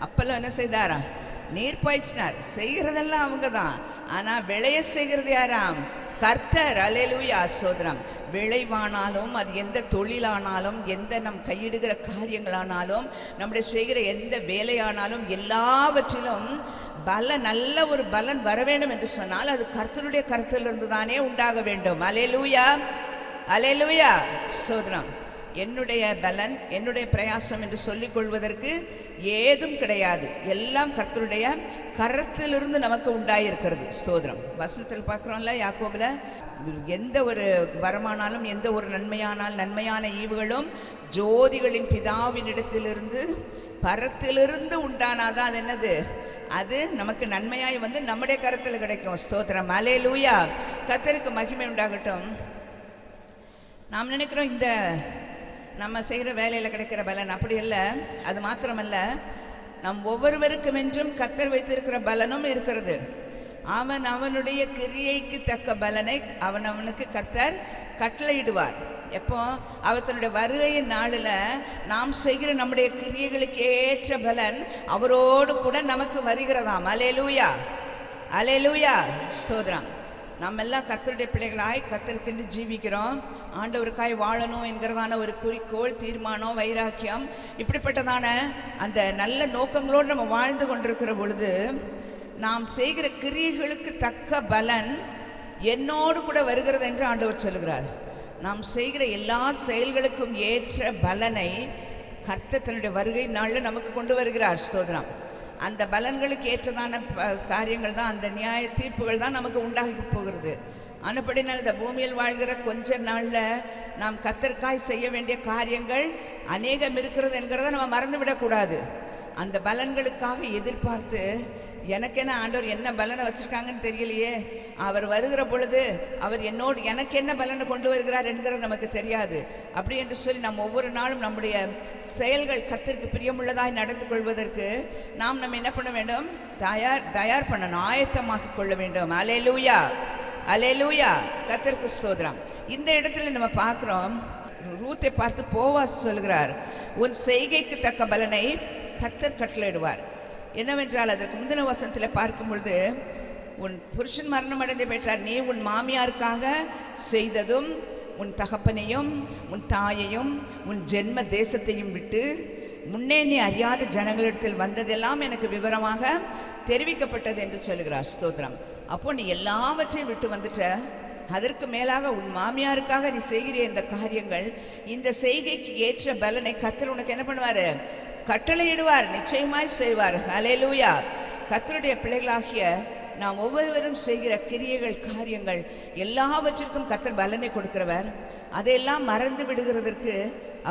அப்பல்லோ என்ன செய்தாராம், நீர் பாய்ச்சினார். செய்கிறதெல்லாம் அவங்க தான், ஆனால் விளைய செய்கிறது யாராம், கர்த்தர். அல்லேலூயா. ஸ்தோத்திரம். விளைவானாலும், அது எந்த தொழிலானாலும், எந்த நம் கையிடுகிற காரியங்களானாலும், நம்முடைய செய்கிற எந்த வேலையானாலும், எல்லாவற்றிலும் நல்ல ஒரு பலன் வர வேண்டும் என்று சொன்னால் அது கர்த்தருடைய கருத்திலிருந்து தானே உண்டாக வேண்டும். அல்லேலூயா. அல்லேலூயா. ஸ்தோத்திரம். என்னுடைய பலன், என்னுடைய பிரயாசம் என்று சொல்லிக் கொள்வதற்கு ஏதும் கிடையாது. எல்லாம் கர்த்தருடைய கரத்திலிருந்து நமக்கு உண்டாயிருக்கிறது. ஸ்தோத்திரம். வசனத்தில் பார்க்குறோம்ல, யாக்கோபில், எந்த ஒரு வரமானாலும், எந்த ஒரு நன்மையான ஈவுகளும் ஜோதிகளின் பிதாவினிடத்திலிருந்து பரத்திலிருந்து உண்டானாதான் அது என்னது, அது நமக்கு நன்மையாய் வந்து நம்முடைய கரத்தில் கிடைக்கும். ஸ்தோத்திரம், அல்லேலூயா. கர்த்தருக்கு மகிமை உண்டாகட்டும். நாம் நினைக்கிறோம் இந்த நம்ம செய்கிற வேலையில் கிடைக்கிற பலன், அப்படி இல்லை. அது மாத்திரமல்ல, நம் ஒவ்வொருவருக்கும் என்றும் கர்த்தர் வைத்திருக்கிற பலனும் இருக்கிறது. அவன் அவனுடைய கிரியைக்கு தக்க பலனை அவனுக்கு கர்த்தர் கட்டளையிடுவார். எப்போ? அவர் தன்னுடைய வருகையின் நாளில் நாம் செய்கிற நம்முடைய கிரியைகளுக்கு ஏற்ற பலன் அவரோடு கூட நமக்கு வருகிறதாம். அல்லேலூயா, அல்லேலூயா, ஸ்தோத்திரம். நம்ம எல்லாம் கர்த்தருடைய பிள்ளைகளாய் கர்த்தருக்கென்று ஜீவிக்கிறோம். ஆண்டவருக்காய் வாழணும் என்கிறதான ஒரு குறிக்கோள், தீர்மானம், வைராக்கியம், இப்படிப்பட்டதான அந்த நல்ல நோக்கங்களோடு நம்ம வாழ்ந்து கொண்டிருக்கிற பொழுது நாம் செய்கிற கிரியைகளுக்கு தக்க பலன் என்னோடு கூட வருகிறது என்று ஆண்டவர் சொல்கிறார். நாம் செய்கிற எல்லா செயல்களுக்கும் ஏற்ற பலனை கர்த்தர் தன்னுடைய வருகை நாளில் நமக்கு கொண்டு வருகிறார். ஸ்தோத்திரம். அந்த பலன்களுக்கு ஏற்றதான காரியங்கள் தான், அந்த நியாய தீர்ப்புகள் தான் நமக்கு உண்டாகி போகிறது. ஆனபடினால் இந்த பூமியில் வாழ்கிற கொஞ்ச நாளில் நாம் கர்த்தருக்காய் செய்ய வேண்டிய காரியங்கள் அநேகம் இருக்கிறது என்கிறத நம்ம மறந்துவிடக்கூடாது. அந்த பலன்களுக்காக எதிர்பார்த்து எனக்கென்ன ஆண்டவர் என்ன பலனை வச்சுருக்காங்கன்னு தெரியலையே, அவர் வருகிற பொழுது அவர் என்னோடு எனக்கு என்ன பலனை கொண்டு வருகிறார் என்கிறது நமக்கு தெரியாது. அப்படி என்று சொல்லி நம்ம ஒவ்வொரு நாளும் நம்முடைய செயல்கள் கர்த்தருக்கு பிரியமுள்ளதாய் நடந்து கொள்வதற்கு நாம் நம்ம என்ன பண்ண வேண்டும்? தயார் பண்ணணும், ஆயத்தமாக கொள்ள வேண்டும். அல்லேலூயா, அல்லேலூயா, கர்த்தருக்கு ஸ்தோத்திரம். இந்த இடத்துல நம்ம பார்க்குறோம், ரூத்தை பார்த்து போவாஸ் சொல்கிறார், உன் செய்கைக்கு தக்க பலனை கர்த்தர் கட்டளையிடுவார். என்னவென்றால் அதற்கு முந்தின வசனத்தில் பார்க்கும் பொழுது, உன் புருஷன் மரணம் அடைந்து பெற்றார், நீ உன் மாமியாருக்காக செய்ததும் உன் தகப்பனையும் உன் தாயையும் உன் ஜென்ம தேசத்தையும் விட்டு முன்னே நீ அறியாத ஜனங்களிடத்தில் வந்ததெல்லாம் எனக்கு விவரமாக தெரிவிக்கப்பட்டது என்று சொல்கிறார். ஸ்தோத்திரம். அப்போ நீ எல்லாவற்றையும் விட்டு வந்துட்ட, அதற்கு மேலாக உன் மாமியாருக்காக நீ செய்கிற இந்த காரியங்கள், இந்த செய்கைக்கு ஏற்ற பலனை கர்த்தர் உனக்கு என்ன பண்ணுவார்? கட்டளையிடுவார், நிச்சயமாய் செய்வார். அல்லேலூயா. கர்த்தருடைய பிள்ளைகளாகிய நாம் ஒவ்வொருவரும் செய்கிற கிரியைகள், காரியங்கள் எல்லாவற்றிற்கும் கர்த்தர் பலனை கொடுக்கிறவர். அதையெல்லாம் மறந்து விடுகிறதற்கு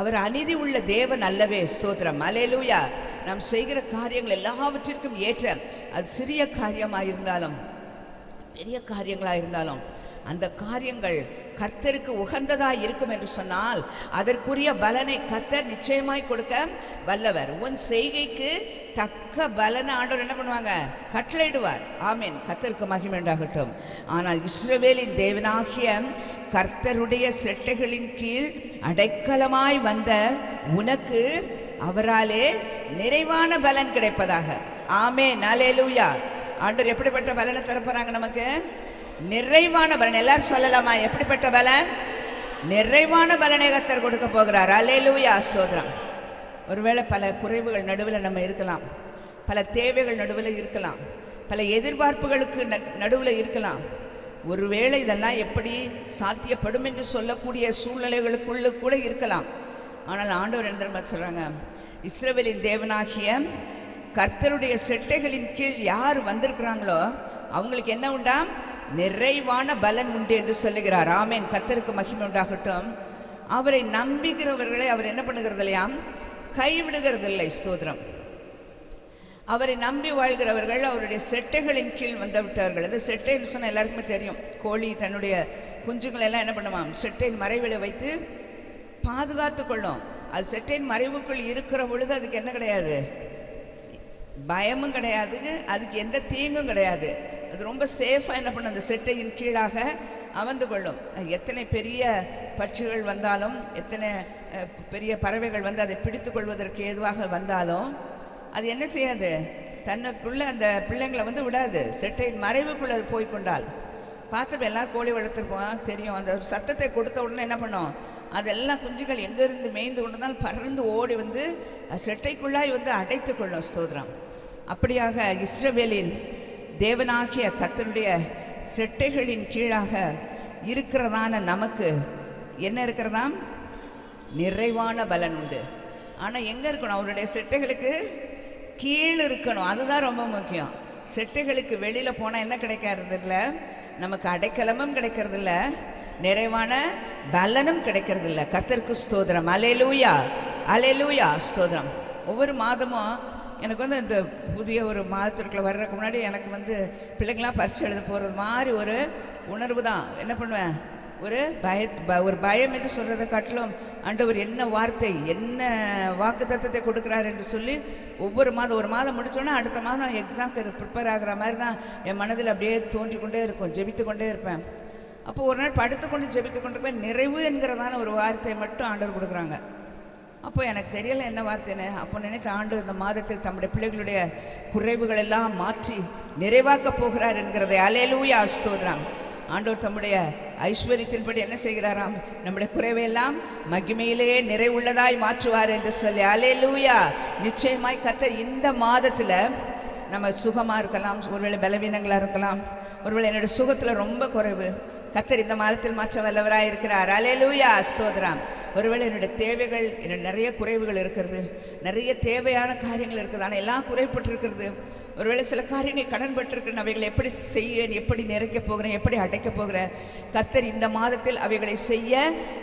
அவர் அநீதி உள்ள தேவன் அல்லவே. ஸ்தோத்திரம், அல்லேலூயா. நாம் செய்கிற காரியங்கள் எல்லாவற்றிற்கும் ஏற்ற, அது சிறிய காரியமாயிருந்தாலும் பெரிய காரியங்களாயிருந்தாலும் அந்த காரியங்கள் கர்த்தருக்கு உகந்ததாக இருக்கும் என்று சொன்னால் அதற்குரிய பலனை கர்த்தர் நிச்சயமாய் கொடுக்க வல்லவர். உன் செய்கைக்கு தக்க பலனை ஆண்டவர் என்ன பண்ணுவாங்க? கட்டளையிடுவார். ஆமீன். கர்த்தருக்கு மகிமை உண்டாகட்டும். ஆனால் இஸ்ரவேலின் தேவனாகிய கர்த்தருடைய செட்டைகளின் கீழ் அடைக்கலமாய் வந்த உனக்கு அவராலே நிறைவான பலன் கிடைப்பதாக. ஆமேன், அல்லேலூயா. ஆண்டவர் எப்படிப்பட்ட பலனை தரப்போறாங்க நமக்கு? நிறைவான பலன். எல்லாரும் சொல்லலாமா? எப்படிப்பட்ட பலன்? நிறைவான பலனை கர்த்தர் கொடுக்க போகிறார். அல்லேலூயா, ஸ்தோத்திரம். ஒருவேளை பல குறைவுகள் நடுவில் நம்ம இருக்கலாம், பல தேவைகள் நடுவில் இருக்கலாம், பல எதிர்பார்ப்புகளுக்கு நடுவில் இருக்கலாம். ஒருவேளை இதெல்லாம் எப்படி சாத்தியப்படும் என்று சொல்லக்கூடிய சூழ்நிலைகளுக்குள்ள கூட இருக்கலாம். ஆனால் ஆண்டவர் என்ன சொல்கிறாங்க? இஸ்ரவேலின் தேவனாகிய கர்த்தருடைய செட்டைகளின் கீழ் யார் வந்திருக்கிறாங்களோ அவங்களுக்கு என்ன உண்டாம்? நிறைவான பலன் உண்டு என்று சொல்லுகிறார். ஆமேன். கர்த்தருக்கு மகிமை உண்டாகட்டும். அவரை நம்புகிறவர்களை அவர் என்ன பண்ணுகிறது இல்லையாம்? கைவிடுகிறதில்லை. ஸ்தோத்திரம். அவரை நம்பி வாழ்கிறவர்கள் அவருடைய செட்டைகளின் கீழ் வந்து விட்டார்கள். அது செட்டைன்னு சொன்னால் எல்லாருக்குமே தெரியும். கோழி தன்னுடைய குஞ்சுகளை எல்லாம் என்ன பண்ணுவான்? செட்டையின் மறைவில் வைத்து பாதுகாத்து கொள்ளும். அது செட்டையின் மறைவுக்குள் இருக்கிற பொழுது அதுக்கு என்ன கிடையாது? பயமும் கிடையாது, அதுக்கு எந்த தீங்கும் கிடையாது. அது ரொம்ப சேஃபாக என்ன பண்ணும்? அந்த செட்டையின் கீழாக அமர்ந்து கொள்ளும். எத்தனை பெரிய பட்சிகள் வந்தாலும், எத்தனை பெரிய பறவைகள் வந்து அதை பிடித்து கொள்வதற்கு ஏதுவாக வந்தாலும் அது என்ன செய்யாது? தன்னுக்குள்ளே அந்த பிள்ளைங்களை வந்து விடாது. செட்டையின் மறைவுக்குள்ளே அது போய்கொண்டால் பார்த்து எல்லோரும் கோழி வளர்த்துருப்போம், தெரியும். அந்த சத்தத்தை கொடுத்த உடனே என்ன பண்ணோம்? அதெல்லாம் குஞ்சுகள் எங்கேருந்து மேய்ந்து கொண்டதால் பறந்து ஓடி வந்து செட்டைக்குள்ளாய் வந்து அடைத்து கொள்ளும். ஸ்தோத்திரம். அப்படியாக இஸ்ரவேலின் தேவனாகிய கர்த்தருடைய செட்டைகளின் கீழாக இருக்கிறதான நமக்கு என்ன இருக்கிறதாம்? நிறைவான பலன் உண்டு. ஆனால் எங்கே இருக்கணும்? அவருடைய செட்டைகளுக்கு கீழ் இருக்கணும். அதுதான் ரொம்ப முக்கியம். செட்டைகளுக்கு வெளியில் போனால் என்ன கிடைக்கிறதில்ல? நமக்கு அடைக்கலமும் கிடைக்கிறதில்ல, நிறைவான பலனும் கிடைக்கிறதில்ல. கர்த்தருக்கு ஸ்தோத்திரம். அல்லேலூயா, அல்லேலூயா, ஸ்தோத்திரம். ஒவ்வொரு மாதமும் எனக்கு வந்து இந்த புதிய ஒரு மாதத்திற்குள்ள வர்றதுக்கு முன்னாடி எனக்கு பிள்ளைங்களாம் பரீட்சை எழுத போகிறது மாதிரி ஒரு உணர்வு தான். என்ன பண்ணுவேன், ஒரு பயம் என்று சொல்கிறத காட்டிலும் ஆண்டவர் என்ன வார்த்தை, என்ன வாக்குத்தத்தத்தை கொடுக்குறாரு என்று சொல்லி ஒவ்வொரு மாதம், ஒரு மாதம் முடித்தோன்னா அடுத்த மாதம் எக்ஸாம்க்கு ப்ரிப்பேர் ஆகிற மாதிரி தான் என் மனதில் அப்படியே தோன்றி கொண்டே இருக்கும், ஜெபித்து கொண்டே இருப்பேன். அப்போது ஒரு நாள் படுத்துக்கொண்டு ஜெபித்து கொண்டு இருப்பேன். நிறைவு என்கிறதான ஒரு வார்த்தையை மட்டும் ஆண்டவர் கொடுக்குறாங்க. அப்போ எனக்கு தெரியலை என்ன வார்த்தைன்னு. அப்போ நினைத்த ஆண்டவர் இந்த மாதத்தில் தம்முடைய பிள்ளைகளுடைய குறைவுகள் எல்லாம் மாற்றி நிறைவாக்கப் போகிறார் என்கிறதை அல்லேலூயா ஸ்தோத்திரம். ஆண்டவர் தம்முடைய ஐஸ்வர்யத்தின்படி என்ன செய்கிறாராம், நம்முடைய குறைவையெல்லாம் மகிமையிலேயே நிறைவுள்ளதாய் மாற்றுவார் என்று சொல்லி அல்லேலூயா. நிச்சயமாய் கர்த்தர் இந்த மாதத்தில் நம்ம சுகமாக இருக்கலாம், ஒருவேளை பலவீனங்களாக இருக்கலாம், ஒருவேளை என்னுடைய சுகத்தில் ரொம்ப குறைவு, கர்த்தர் இந்த மாதத்தில் மாற்ற வல்லவராக இருக்கிறார். அல்லேலூயா ஸ்தோத்திரம். ஒருவேளை என்னுடைய தேவைகள், என்னுடைய நிறைய குறைவுகள் இருக்கிறது, நிறைய தேவையான காரியங்கள் இருக்குது, ஆனால் எல்லாம் குறைப்பட்டிருக்கிறது. ஒருவேளை சில காரியங்கள் கடன் பட்டிருக்கிறேன், அவைகளை எப்படி செய்ய, எப்படி நிறைக்கப் போகிறேன், எப்படி அடைக்கப் போகிறேன். கர்த்தர் இந்த மாதத்தில் அவைகளை செய்ய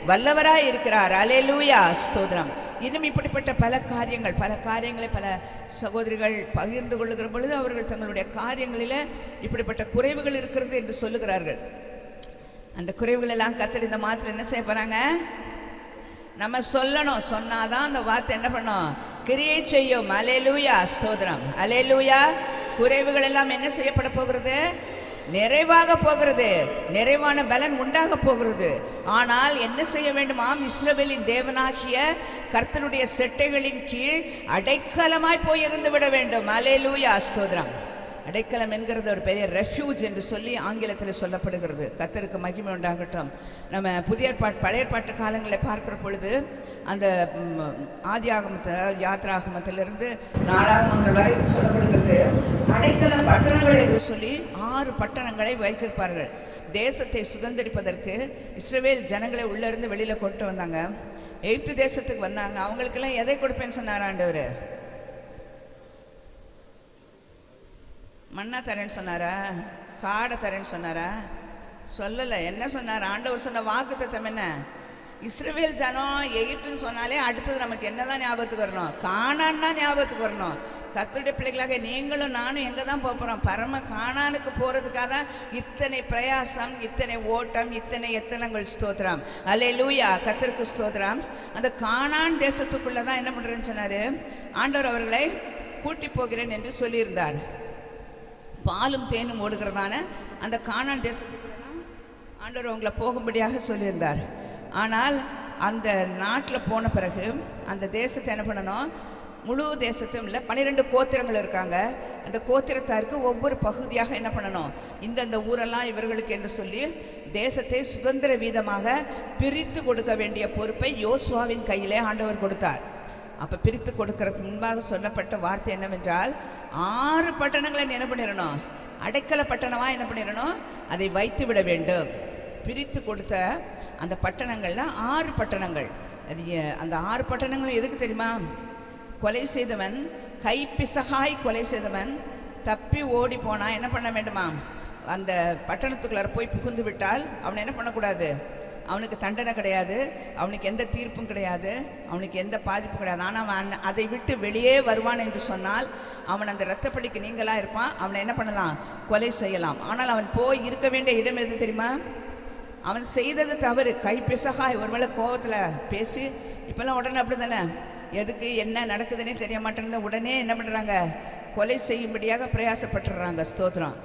வல்லவராய் இருக்கிறார். அல்லேலூயா ஸ்தோத்திரம். இன்னும் இப்படிப்பட்ட பல காரியங்களை பல சகோதரிகள் பகிர்ந்து கொள்ளுகிற பொழுது அவர்கள் தங்களுடைய காரியங்களில் இப்படிப்பட்ட குறைவுகள் இருக்கிறது என்று சொல்லுகிறார்கள். அந்த குறைவுகள் எல்லாம் கர்த்தர் இந்த மாதத்தில் என்ன செய்ய போகிறாங்க, நம்ம சொல்லணும். சொன்னாதான் அந்த வார்த்தை என்ன பண்ணும், கிரியை செய்யும். அல்லேலூயா ஸ்தோத்திரம். அல்லேலூயா. குறைவுகள் எல்லாம் என்ன செய்யப்பட போகிறது, நிறைவாக போகிறது, நிறைவான பலன் உண்டாக போகிறது. ஆனால் என்ன செய்ய வேண்டுமாம், இஸ்ரவேலின் தேவனாகிய கர்த்தருடைய செட்டைகளின் கீழ் அடைக்கலமாய் போய் இருந்து விட வேண்டும். அல்லேலூயா ஸ்தோத்திரம். அடைக்கலம் என்கிறது ஒரு பெரிய ரெஃப்யூஜ் என்று சொல்லி ஆங்கிலத்தில் சொல்லப்படுகிறது. கர்த்தருக்கு மகிமை உண்டாகட்டும். நம்ம புதிய ஏற்பாட்டு பழைய ஏற்பாட்டு காலங்களில் பார்க்கிற பொழுது அந்த ஆதியாகமத்தில், யாத்ராகமத்திலிருந்து நாளாகமங்கள் வரை சொல்லப்படுகிறது. அடைக்கலம் பட்டணங்கள் என்று சொல்லி 6 பட்டணங்களை வைத்திருப்பார்கள். தேசத்தை சுதந்திரிப்பதற்கு இஸ்ரவேல் ஜனங்களை உள்ளிருந்து வெளியில் கொண்டு வந்தாங்க. எகிப்து தேசத்துக்கு வந்தாங்க. அவங்களுக்கெல்லாம் எதை கொடுப்பேன்னு சொன்னார் ஆண்டவர்? மண்ணா தரேன்னு சொன்னாரா, காடை தரேன்னு சொன்னாரா? சொல்லலை. என்ன சொன்னார் ஆண்டவர்? சொன்ன வாக்குத்தத்தம் என்ன, இஸ்ரவேல் ஜனம் எகிப்துன்னு சொன்னாலே அடுத்தது நமக்கு என்னதான் ஞாபகத்துக்கு வரணும், கானான் தான் ஞாபகத்துக்கு வரணும். கர்த்தருடைய பிள்ளைகளாக நீங்களும் நானும் எங்கே தான் போகிறோம், பரம கானானுக்கு போகிறதுக்காக தான் இத்தனை பிரயாசம், இத்தனை ஓட்டம், இத்தனை எத்தனங்கள். ஸ்தோத்திரம். அல்லேலூயா. கர்த்தருக்கு ஸ்தோத்திரம். அந்த கானான் தேசத்துக்குள்ளே தான் என்ன பண்ணுறேன்னு சொன்னார் ஆண்டவர், அவர்களை கூட்டி போகிறேன் என்று சொல்லியிருந்தார். பாலும் தேனும் ஓடுகிறதான அந்த கானான் தேசத்துக்குள்ள தான் ஆண்டவர் அவங்களை போகும்படியாக சொல்லியிருந்தார். ஆனால் அந்த நாட்டில் போன பிறகு அந்த தேசத்தை என்ன பண்ணணும், முழு தேசத்தையும் இல்லை, 12 கோத்திரங்கள் இருக்காங்க. அந்த கோத்திரத்தாருக்கு ஒவ்வொரு பகுதியாக என்ன பண்ணணும், இந்தந்த ஊரெல்லாம் இவர்களுக்கு என்று சொல்லி தேசத்தை சுதந்திர வீதமாக பிரித்து கொடுக்க வேண்டிய பொறுப்பை யோசுவாவின் கையிலே ஆண்டவர் கொடுத்தார். அப்போ பிரித்து கொடுக்கறதுக்கு முன்பாக சொல்லப்பட்ட வார்த்தை என்னவென்றால், 6 பட்டணங்களை என்ன பண்ணிடணும், அடைக்கல பட்டணமாக என்ன பண்ணிடணும், அதை வைத்து விட வேண்டும். பிரித்து கொடுத்த அந்த பட்டணங்களில் 6 பட்டணங்கள். அது அந்த 6 பட்டணங்கள் எதுக்கு தெரியுமா? கொலை செய்தவன், கைப்பிசகாய் கொலை செய்தவன் தப்பி ஓடி போனால் என்ன பண்ண வேண்டுமா, அந்த பட்டணத்துக்குள்ளார போய் புகுந்து விட்டால் அவனை என்ன பண்ணக்கூடாது, அவனுக்கு தண்டனை கிடையாது, அவனுக்கு எந்த தீர்ப்பும் கிடையாது, அவனுக்கு எந்த பாதிப்பும் கிடையாது. ஆனால் அவன் அதை விட்டு வெளியே வருவான் என்று சொன்னால் அவன் அந்த இரத்தப்படிக்கு நீங்களாக இருப்பான். அவனை என்ன பண்ணலாம், கொலை செய்யலாம். ஆனால் அவன் போய் இருக்க வேண்டிய இடம் எது தெரியுமா? அவன் செய்தது தவறு, கைப்பிசகாய் ஒருவேளை கோபத்தில் பேசி, இப்போல்லாம் உடனே அப்படி தானே, எதுக்கு என்ன நடக்குதுன்னே தெரிய மாட்டேன்னு உடனே என்ன பண்ணுறாங்க, கொலை செய்யும்படியாக பிரயாசப்பட்டுடுறாங்க. ஸ்தோத்திரம்.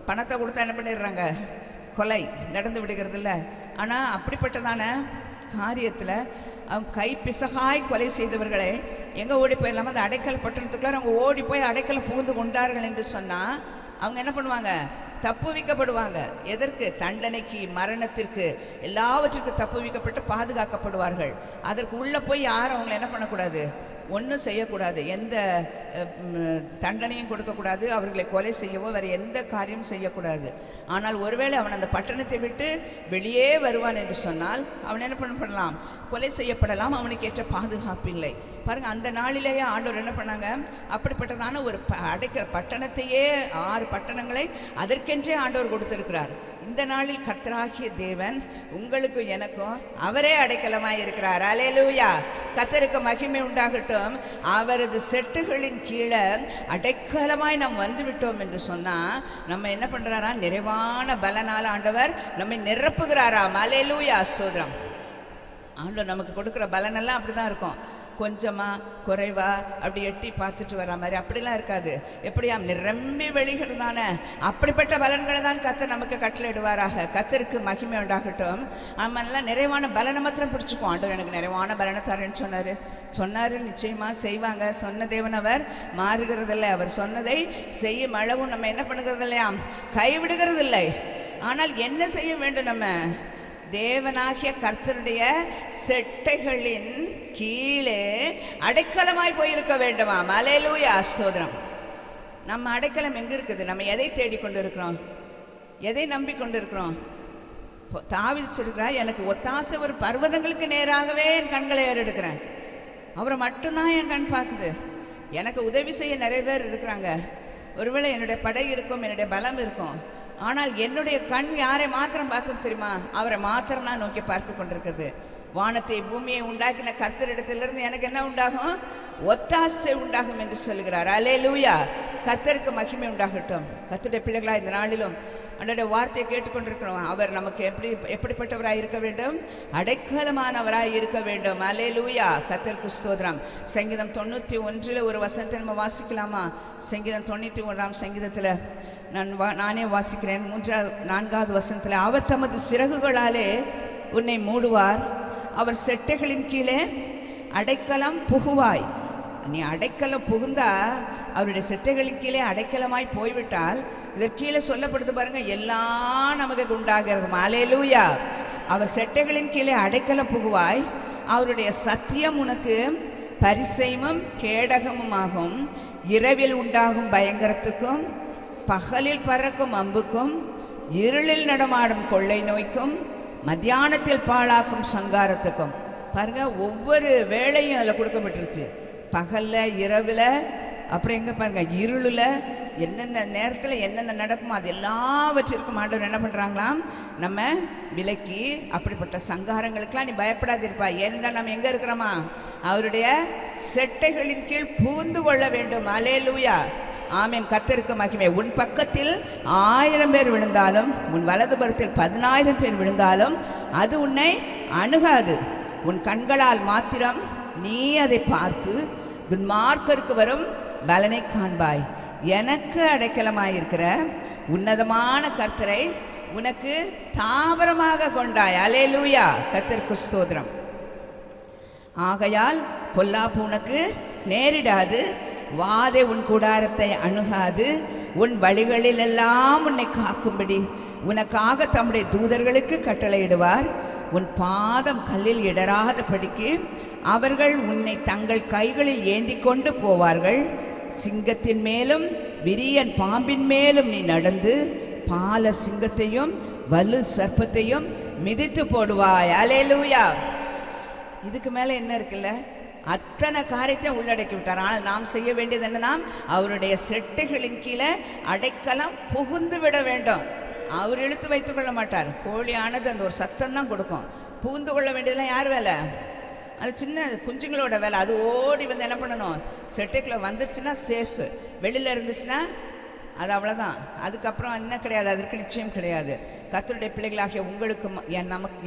பணத்தை கொடுத்தா என்ன பண்ணிடுறாங்க, கொலை நடந்து விடுகிறது இல்லை. ஆனால் அப்படிப்பட்டதான காரியத்தில் அவங்க கைப்பிசகாய் கொலை செய்தவர்களை எங்கே ஓடி போயிடலாமல் அந்த அடைக்கல பட்டணத்துக்குள்ளார அவங்க ஓடி போய் அடைக்கலை புகுந்து கொண்டார்கள் என்று சொன்னால் அவங்க என்ன பண்ணுவாங்க, தப்புவிக்கப்படுவாங்க. எதற்கு? தண்டனைக்கு, மரணத்திற்கு, எல்லாவற்றிற்கும் தப்புவிக்கப்பட்டு பாதுகாக்கப்படுவார்கள். அதற்கு உள்ளே போய் யாரும் அவங்களை என்ன பண்ணக்கூடாது, ஒன்றும் செய்யக்கூடாது, எந்த தண்டனையும் கொடுக்கக்கூடாது, அவர்களை கொலை செய்யவோ வேறு எந்த காரியமும் செய்யக்கூடாது. ஆனால் ஒருவேளை அவன் அந்த பட்டணத்தை விட்டு வெளியே வருவான் என்று சொன்னால் அவன் என்ன பண்ணலாம், கொலை செய்யப்படலாம். அவனுக்கு ஏற்ற பாதுகாப்பு இல்லை. பாருங்கள், அந்த நாளிலேயே ஆண்டவர் என்ன பண்ணாங்க, அப்படிப்பட்டதான ஒரு அடைக்கிற பட்டணத்தையே 6 பட்டணங்களை அதற்கென்றே ஆண்டவர் கொடுத்திருக்கிறார். இந்த நாளில் கர்த்தராகிய தேவன் உங்களுக்கும் எனக்கும் அவரே அடைக்கலமாய் இருக்கிறார். அல்லேலூயா. கர்த்தருக்கு மகிமை உண்டாகட்டும். அவரது செட்டுகளின் கீழே அடைக்கலமாய் நாம் வந்து விட்டோம் என்று சொன்னா நம்ம என்ன பண்றாரா, நிறைவான பலனால ஆண்டவர் நம்மை நிரப்புகிறாராம். அல்லேலூயா, ஸ்தோத்திரம். ஆண்டவர் நமக்கு கொடுக்குற பலனெல்லாம் அப்படிதான் இருக்கும். கொஞ்சமா குறைவா அப்படி எட்டி பார்த்துட்டு வர மாதிரி அப்படிலாம் இருக்காது. எப்படியாம் நிரம்பி வெளிகிறதான அப்படிப்பட்ட பலன்களை தான் கர்த்தர் நமக்கு கட்டளையிடுவாராக. கர்த்தருக்கு மகிமை உண்டாகட்டும். நம்ம எல்லாம் நிறைவான பலனை மாத்திரம் பிடிச்சிக்குவோம். ஆண்டவர் எனக்கு நிறைவான பலனை தரேன்னு சொன்னார். நிச்சயமா செய்வாங்க. சொன்ன தேவன் அவர் மாறுகிறதில்லை. அவர் சொன்னதை செய்யும் அளவும் நம்ம என்ன பண்ணுகிறது இல்லையாம், கைவிடுகிறதில்லை. ஆனால் என்ன செய்ய வேண்டும், நம்ம தேவனாகிய கர்த்தருடைய செட்டைகளின் கீழே அடைக்கலமாய் போயிருக்க வேண்டுமாம். அல்லேலூயா, ஸ்தோத்திரம். நம்ம அடைக்கலம் எங்க இருக்குது? நம்ம எதை தேடிக்கொண்டு இருக்கிறோம்? எதை நம்பிக்கொண்டு இருக்கிறோம்? தாவீது சொல்கிறார், எனக்கு ஒத்தாசை ஒரு பர்வதங்களுக்கு நேராகவே என் கண்களை ஏறெடுக்கிறேன். அவரை மட்டும்தான் என் கண் பார்க்குது. எனக்கு உதவி செய்ய நிறைய பேர் இருக்கிறாங்க. ஒருவேளை என்னுடைய படை இருக்கும், என்னுடைய பலம் இருக்கும். ஆனால் என்னுடைய கண் யாரை மாத்திரம் பார்க்குது தெரியுமா? அவரை மாத்திரம் தான் நோக்கி பார்த்து கொண்டிருக்கிறது. வானத்தை பூமியை உண்டாக்கின கர்த்தரிடத்திலிருந்து எனக்கு என்ன உண்டாகும்? ஒத்தாசை உண்டாகும் என்று சொல்கிறார். அல்லேலூயா. கர்த்தருக்கு மகிமை உண்டாகட்டும். கர்த்தருடைய பிள்ளைகளா இந்த நாளிலும் அவருடைய வார்த்தையை கேட்டுக்கொண்டிருக்கிறோம். அவர் நமக்கு எப்படிப்பட்டவராய் இருக்க வேண்டும்? அடைக்கலமானவராய் இருக்க வேண்டும். அல்லேலூயா. கர்த்தருக்கு ஸ்தோத்திரம். சங்கீதம் 91 ஒரு வசனத்தை நம்ம வாசிக்கலாமா? சங்கீதம் 91 சங்கீதத்தில் நானே வாசிக்கிறேன். 4வது வசனத்தில், அவர் தமது சிறகுகளாலே உன்னை மூடுவார், அவர் செட்டைகளின் கீழே அடைக்கலம் புகுவாய். நீ அடைக்கலம் புகுந்தா, அவருடைய செட்டைகளின் கீழே அடைக்கலமாய் போய்விட்டால், இதற்கு கீழே சொல்லப்படுது பாருங்க, எல்லாம் நமக்கு உண்டாகிறது. அல்லேலூயா. அவர் செட்டைகளின் கீழே அடைக்கலம் புகுவாய், அவருடைய சத்தியம் உனக்கு பரிசையும் கேடகமும் ஆகும். இரவில் உண்டாகும் பயங்கரத்துக்கும் பகலில் பறக்கும் அம்புக்கும் இருளில் நடமாடும் கொள்ளை நோய்க்கும் மத்தியானத்தில் பாழாக்கும் சங்காரத்துக்கும். பாருங்க, ஒவ்வொரு வேளையும் அதில் கொடுக்கப்பட்டுருச்சு. பகலில், இரவில், அப்புறம் எங்கே பாருங்க, இருளில், என்னென்ன நேரத்தில் என்னென்ன நடக்குமோ அது எல்லாவற்றிற்கும் ஆண்டவர் என்ன பண்ணுறாங்களாம், நம்ம விலக்கி அப்படிப்பட்ட சங்காரங்களுக்கெல்லாம் நீ பயப்படாதிருப்பா. ஏனென்றால் நம்ம எங்கே இருக்கிறோமா? அவருடைய செட்டைகளின் கீழ் புகுந்து கொள்ள வேண்டும். அல்லேலூயா. ஆமென். கர்த்தருக்கு மகிமை. உன் பக்கத்தில் 1000 பேர் விழுந்தாலும், உன் வலதுபுறத்தில் 10,000 பேர் விழுந்தாலும் அது உன்னை அணுகாது. உன் கண்களால் மாத்திரம் நீ அதை பார்த்து துன்மார்க்கருக்கு வரும் பலனை காண்பாய். எனக்கு அடைக்கலமாயிருக்கிற உன்னதமான கர்த்தரை உனக்கு தாவரமாக கொண்டாய். அல்லேலூயா. கர்த்தருக்கு ஸ்தோத்திரம். ஆகையால் பொல்லாப்பு உனக்கு நேரிடாது, வாதை உன் கூடாரத்தை அணுகாது. உன் வழிகளிலெல்லாம் உன்னை காக்கும்படி உனக்காக தம்முடைய தூதர்களுக்கு கட்டளையிடுவார். உன் பாதம் கல்லில் இடராதபடிக்கு அவர்கள் உன்னை தங்கள் கைகளில் ஏந்தி கொண்டு போவார்கள். சிங்கத்தின் மேலும் விரியன் பாம்பின் மேலும் நீ நடந்து பால சிங்கத்தையும் வலு சர்ப்பத்தையும் மிதித்து போடுவாய். அல்லேலூயா. இதுக்கு மேலே என்ன இருக்குல்ல? அத்தனை காரியத்தை உள்ளடக்கி விட்டார். ஆனால் நாம் செய்ய வேண்டியது என்னன்னா, அவருடைய செட்டைகளின் கீழே அடைக்கலம் புகுந்து விட வேண்டும். அவர் இழுத்து வைத்துக் கொள்ள மாட்டார். கோழியானது அந்த ஒரு சத்தம் தான் கொடுக்கும். புகுந்து கொள்ள வேண்டியதெல்லாம் யார் வேலை? அது சின்ன குஞ்சுங்களோட வேலை. அது ஓடி வந்து என்ன பண்ணணும்? செட்டைக்குள்ளே வந்துருச்சுன்னா சேஃபு, வெளியில் இருந்துச்சுன்னா அது அவ்வளோதான். அதுக்கப்புறம் என்ன கிடையாது, அதற்கு நிச்சயம் கிடையாது. கர்த்தருடைய பிள்ளைகளாகிய உங்களுக்கும்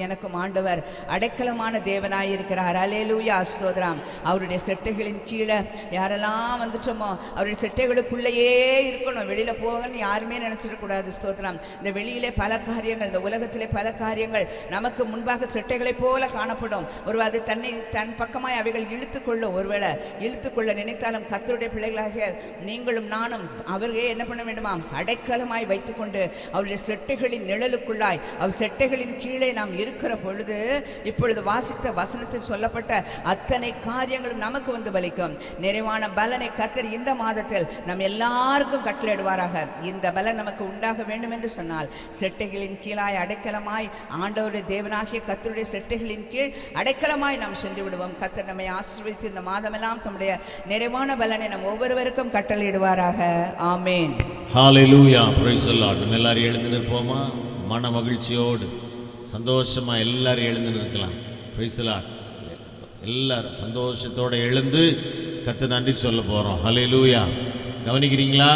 எனக்கும் ஆண்டவர் அடைக்கலமான தேவனாய் இருக்கிறார். அல்லேலூயா, ஸ்தோத்திரம். அவருடைய செட்டைகளின் கீழே யாரெல்லாம் வந்துட்டோமோ அவருடைய செட்டைகளுக்குள்ளேயே இருக்கணும். வெளியில் போகணும்னு யாருமே நினச்சிடக்கூடாது. ஸ்தோத்திரம். இந்த வெளியிலே பல காரியங்கள், இந்த உலகத்திலே பல காரியங்கள் நமக்கு முன்பாக செட்டைகளைப் போல காணப்படும். ஒரு அது தன் பக்கமாய் அவைகள் இழுத்துக்கொள்ளும். ஒருவேளை இழுத்துக்கொள்ள நினைத்தாலும் கர்த்தருடைய பிள்ளைகளாகிய நீங்களும் நானும் அவர்களே என்ன பண்ண வேண்டுமாம்? அடைக்கலமாய் வைத்துக்கொண்டு அவருடைய செட்டைகளின் நிழல் அவர் செட்டைகளின் கீழே நாம் இருக்கிற பொழுது, இப்பொழுது வாசித்த வசனத்தில் சொல்லப்பட்ட அத்தனை காரியங்களும் நமக்கு வந்து பலிக்கும். நிறைவான பலனை கர்த்தர் இந்த மாதத்தில் நம் எல்லாருக்கும் கட்டளையிடுவாராக. இந்த பலன் நமக்கு உண்டாக வேண்டும் என்று சொன்னால், செட்டைகளின் கீழாய் அடைக்கலமாய் ஆண்டவருடைய தேவனாகிய கர்த்தருடைய செட்டைகளின் கீழ் அடைக்கலமாய் நாம் சென்று விடுவோம். கர்த்தர் நம்மை ஆசீர்வதித்து இந்த மாதமெல்லாம் தம்முடைய நிறைவான பலனை நம் ஒவ்வொருவருக்கும் கட்டளையிடுவாராக. ஆமென். ஹalleluya. praise the Lord. எல்லாரும் எழுந்து நிற்போமா? மன மகிழ்ச்சியோடு சந்தோஷமாக எல்லாரும் எழுந்து நிற்கலாம். Praise the lord. எல்லாரும் சந்தோஷத்தோடு எழுந்து கர்த்தருக்கு நன்றி சொல்ல போகிறோம். ஹல்லேலூயா. கவனிக்கிறீங்களா?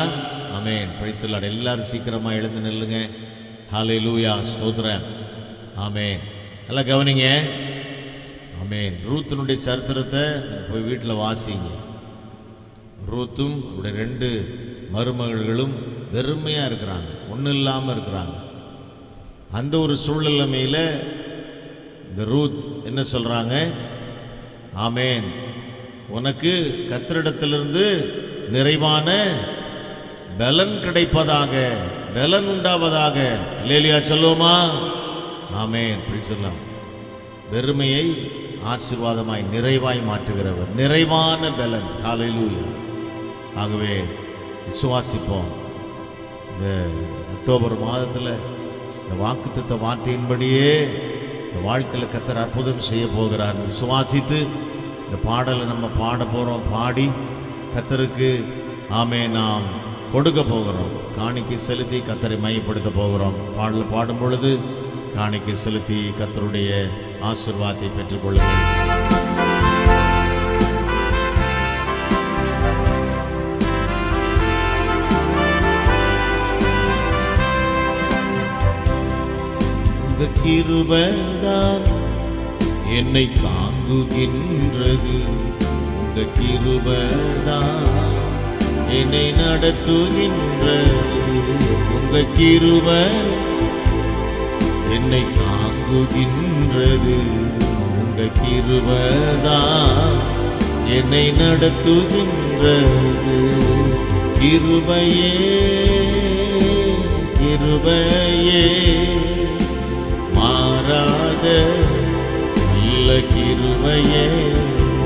ஆமென். Praise the lord. எல்லாரும் சீக்கிரமாக எழுந்து நில்லுங்க. ஹல்லேலூயா. ஸ்தோத்திரம். ஆமென். எல்லாம் கவனிங்க. ஆமென். ரூத்தினுடைய சரித்திரத்தை போய் வீட்டில் வாசிங்க. ரூத்தும் அவருடைய 2 மருமகள்களும் வெறுமையாக இருக்கிறாங்க, ஒன்றும் இல்லாமல் இருக்கிறாங்க. அந்த ஒரு சூழ்நிலைமையில் இந்த ரூத் என்ன சொல்கிறாங்க? ஆமென், உனக்கு கர்த்தரிடத்திலிருந்து நிறைவான பலன் கிடைப்பதாக, பலன் உண்டாவதாக. அல்லேலூயா சொல்லுவோமா? ஆமென். Praise the Lord. வெறுமையை ஆசீர்வாதமாய் நிறைவாய் மாற்றுகிறவர், நிறைவான பலன். ஹல்லேலூயா. ஆகவே விசுவாசிப்போம். இந்த அக்டோபர் மாதத்தில் இந்த வாக்குத்தத்த வார்த்தையின்படியே இந்த வாழ்க்கையில் கர்த்தர் அற்புதம் செய்ய போகிறார். விசுவாசித்து இந்த பாடலை நம்ம பாட போகிறோம். பாடி கர்த்தருக்கு ஆமென் நாம் கொடுக்க போகிறோம். காணிக்கை செலுத்தி கர்த்தரை மையப்படுத்த போகிறோம். பாடல் பாடும் பொழுது காணிக்கை செலுத்தி கர்த்தருடைய ஆசீர்வாதத்தை பெற்றுக்கொள்ளுங்கள். இந்த கிருபைதான் என்னை தாங்குகின்றது, இந்த கிருபைதான் என்னை நடத்துகின்றது, உங்க கிருபை என்னை தாங்குகின்றது, உங்க கிருபைதான் என்னை நடத்துகின்றது. கிருபையே கிருபையே மாறாத நல்ல கிருபையே,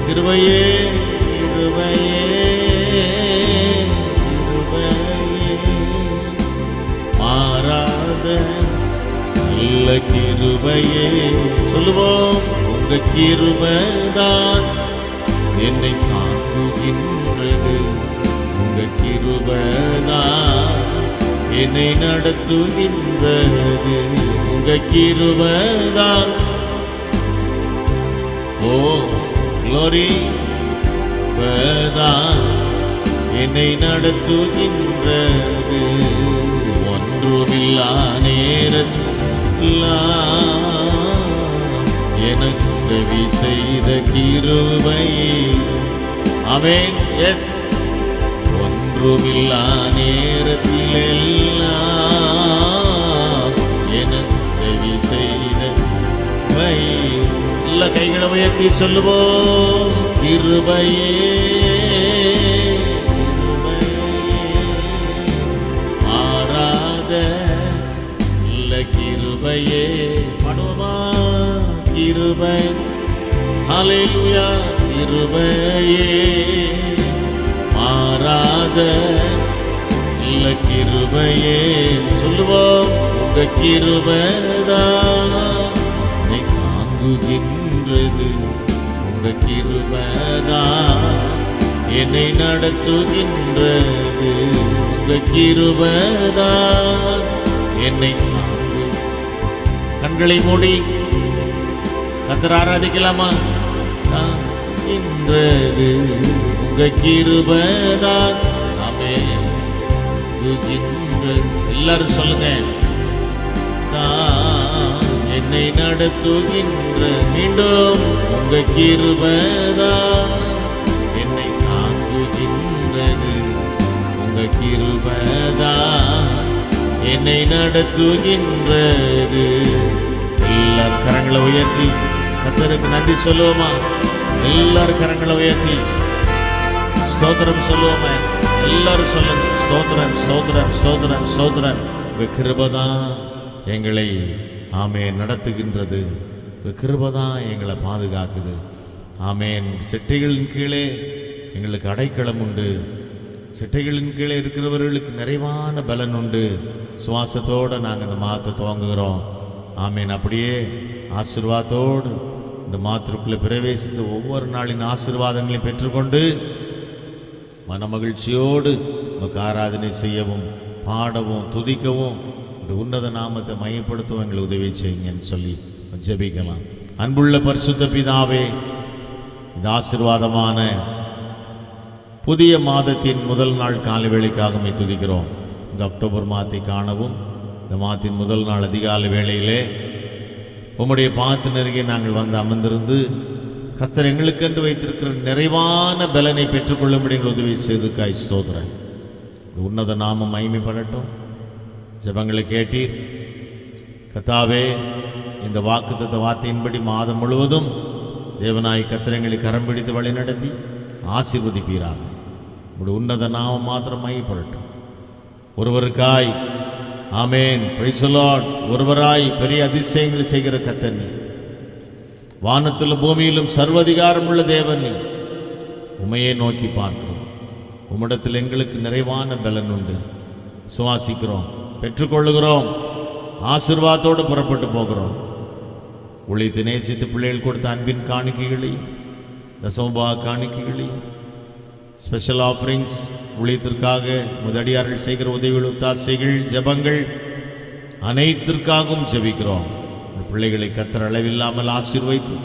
கிருபையே கிருபையே கிருபையே மாறாத நல்ல கிருபையே. சொல்லுவோம். உங்க கிருபைதான் என்னை தாங்குகின்றது, உங்க கிருபைதான் என்னை நடத்துகின்றது, உங்க கிருபைதான். ஓ க்ளோரி, கிருபைதான் என்னை நடத்துகின்றது. ஒன்றுமில்லா நேரத்தில் எனக்கு உதவி செய்த கிருபை. ஆமென். எஸ். ஒன்றுமில்லா நேரத்தில் எல்லாம் எனக்கு உதவி செய்த கிருபை. எல்லா கைகளை உயர்த்தி சொல்லுவோம். கிருபையே மாறாத நல்ல கிருபையே. பாடுவோமா? கிருபை. ஹல்லேலூயா. கிருபையே மாறாத நல்ல கிருபையே. சொல்லுவோம். உங்க கிருபைதான் என்னை தாங்குகின்றது, உங்க கிருபைதான் என்னை நடத்துகின்றது, உங்க கிருபைதான் என்னை தாங்கு. கண்களை மூடி கர்த்தரை ஆராதிக்கலாமா? தாங்குகின்றது உங்க கிருபைதான். ஆமென். எல்லாரும் சொல்லுங்க. என்னை நடத்துகின்ற. மீண்டும். உங்க கிருபைதான் என்னை தாங்குகின்றது, உங்க கிருபைதான் என்னை நடத்துகின்றது. எல்லாரும் கரங்களை உயர்த்தி கர்த்தருக்கு நன்றி சொல்லுவோமா? எல்லாரும் கரங்களை உயர்த்தி ஸ்தோத்திரம் சொல்லுவோமே. எல்லாரும் சொல்லுங்க. ஸ்தோத்திரம் ஸ்தோத்திரம் ஸ்தோத்திரம் ஸ்தோத்திரம். உங்க கிருபைதான் எங்களை ஆமென் நடத்துகின்றது, உங்க கிருபைதான் எங்களை பாதுகாக்குது. ஆமென். செட்டைகளின் கீழே எங்களுக்கு அடைக்கலம் உண்டு, செட்டைகளின் கீழே இருக்கிறவர்களுக்கு நிறைவான பலன் உண்டு. சுவாசத்தோடு நாங்கள் இந்த மாதத்தை துவங்குகிறோம். ஆமென். அப்படியே ஆசீர்வாதத்தோடு இந்த மாதத்திற்குள்ளே பிரவேசித்து ஒவ்வொரு நாளின் ஆசீர்வாதங்களையும் பெற்றுக்கொண்டு மனமகிழ்ச்சியோடு நமக்கு ஆராதனை செய்யவும், பாடவும், துதிக்கவும் உன்னத நாமத்தை மையப்படுத்தும் எங்களை உதவி செய்யுங்கன்னு சொல்லி ஜெபிக்கலாம். அன்புள்ள பரிசுத்த பிதாவே, இந்த ஆசீர்வாதமான புதிய மாதத்தின் முதல் நாள் காலை வேளைக்காக துதிக்கிறோம். இந்த அக்டோபர் மாதத்தை காணவும் இந்த மாதத்தின் முதல் நாள் அதிகாலை வேளையிலே உம்முடைய பாத்து நெருங்கி நாங்கள் வந்து அமர்ந்திருந்து கர்த்தர் எங்களுக்கென்று வைத்திருக்கிற நிறைவான பலனை பெற்றுக்கொள்ளும்படி எங்கள் உதவி செய்துக்காய் ஸ்தோத்திரம். உன்னத நாமம் மகிமைப்படட்டும். ஜெபங்களை கேட்டீர் கர்த்தாவே. இந்த வாக்குத்தத்த வார்த்தையின்படி மாதம் முழுவதும் தேவனாய் கர்த்தர் எங்களை கரம் பிடித்து வழி நடத்தி ஆசீர்வதிப்பீராக. உங்களுடைய உன்னத நாமம் மாத்திரம் மகிமைப்படட்டும். ஒருவருக்காய் ஆமேன், பிரைஸ் தி லார்ட். ஒருவராய் பெரிய அதிசயங்களை செய்கிற கர்த்தர் நீர். வானத்திலும் பூமியிலும் சர்வதிகாரம் உள்ள தேவன் நீர். உமையை நோக்கி பார்க்கிறோம். உம்மிடத்தில் எங்களுக்கு நிறைவான பலன் உண்டு. சுவாசிக்கிறோம், பெற்றுக்கொள்ளுகிறோம், ஆசீர்வாதத்தோடு புறப்பட்டு போகிறோம். உழைத்து நேசித்து பிள்ளைகள் கொடுத்த அன்பின் காணிக்கைகளையும் தசமபாக காணிக்கைகளையும் ஸ்பெஷல் ஆஃபரிங்ஸ் ஊழியத்திற்காக முதடியார்கள் செய்கிற உதவிகள், ஒத்தாசைகள், ஜெபங்கள் அனைத்திற்காகவும் ஜெபிக்கிறோம். பிள்ளைகளை கர்த்தர் அளவில்லாமல் ஆசீர்வதித்து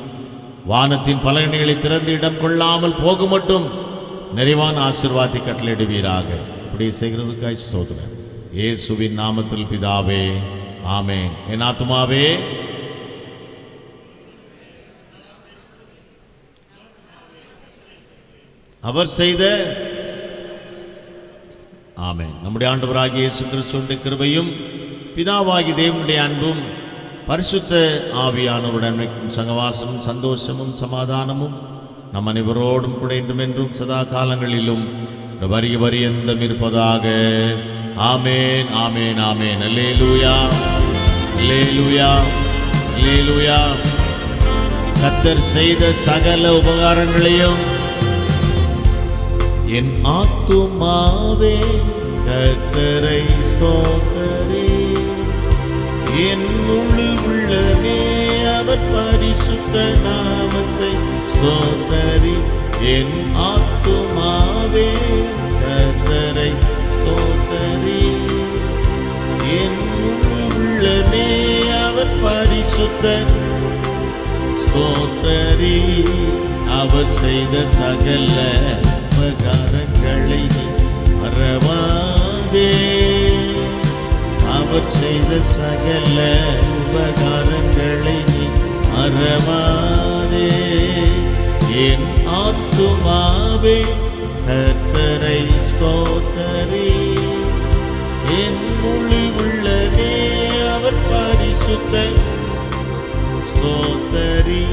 வானத்தின் பலகணிகளை திறந்து இடம் கொள்ளாமல் போக மட்டும் நிறைவான ஆசீர்வாதத்தை கட்டளையிடுவீராக. இப்படி செய்கிறதுக்காய் ஸ்தோத்திரம். இயேசுவின் நாமத்தில் பிதாவே, ஆமென். என் ஆத்துமாவே அவர் செய்த ஆமென். நம்முடைய ஆண்டவராகிய இயேசு கிறிஸ்துவின் கிருபையும் பிதாவாகி தேவனுடைய அன்பும் பரிசுத்த ஆவியானவருடன் சகவாசமும் சந்தோஷமும் சமாதானமும் நம் அனைவரோடும் கூட என்றும் சதா காலங்களிலும் வரிய பரியந்தம் இருப்பதாக. ஆமேன், ஆமேன், ஆமேன். அல்லேலூயா, அல்லேலூயா, அல்லேலூயா. கர்த்தர் செய்த சகல உபகாரங்களையும் என் ஆத்துமாவே கர்த்தரை ஸ்தோத்தரி. என் முழு உள்ளமே அவர் பரிசுத்த நாமத்தை ஸ்தோத்தரி. என் ஆத்துமாவே கர்த்தரை ஸ்தோத்தரி. என் முழு உள்ளமே அவர் பரிசுத்த ஸ்தோத்தரி. அவர் செய்த சகல உபகாரங்களை மறவாதே. அவர் செய்த சகல உபகாரங்களை மறவாதே. என் ஆத்துமாவே கர்த்தரை ஸ்தோத்தரி. என் முழு உள்ளமே அவர் பரிசுத்த ஸ்தோத்தரி.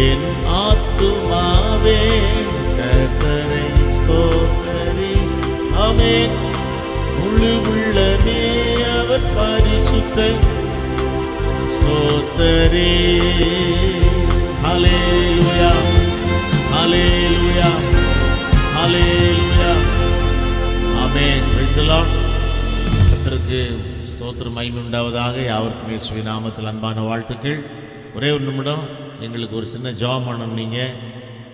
என் ஆத்துமாவே கர்த்தரை ஸ்தோத்தரி. ஆமென். முழு உள்ளமே அவர் பரிசுத்த ஸ்தோத்தரி. ஹல்லேலூயா, ஹல்லேலூயா, ஹல்லேலூயா. ஆமென். Praise the Lord. கர்த்தருக்கு ஸ்தோத்திரம் மகிமை உண்டாவதாக. யாவருக்கும் இயேசுவின் நாமத்தில் அன்பான வாழ்த்துக்கள். ஒரே ஒரு நிமிடம் எங்களுக்கு ஒரு சின்ன ஜாப் பண்ணணும். நீங்கள்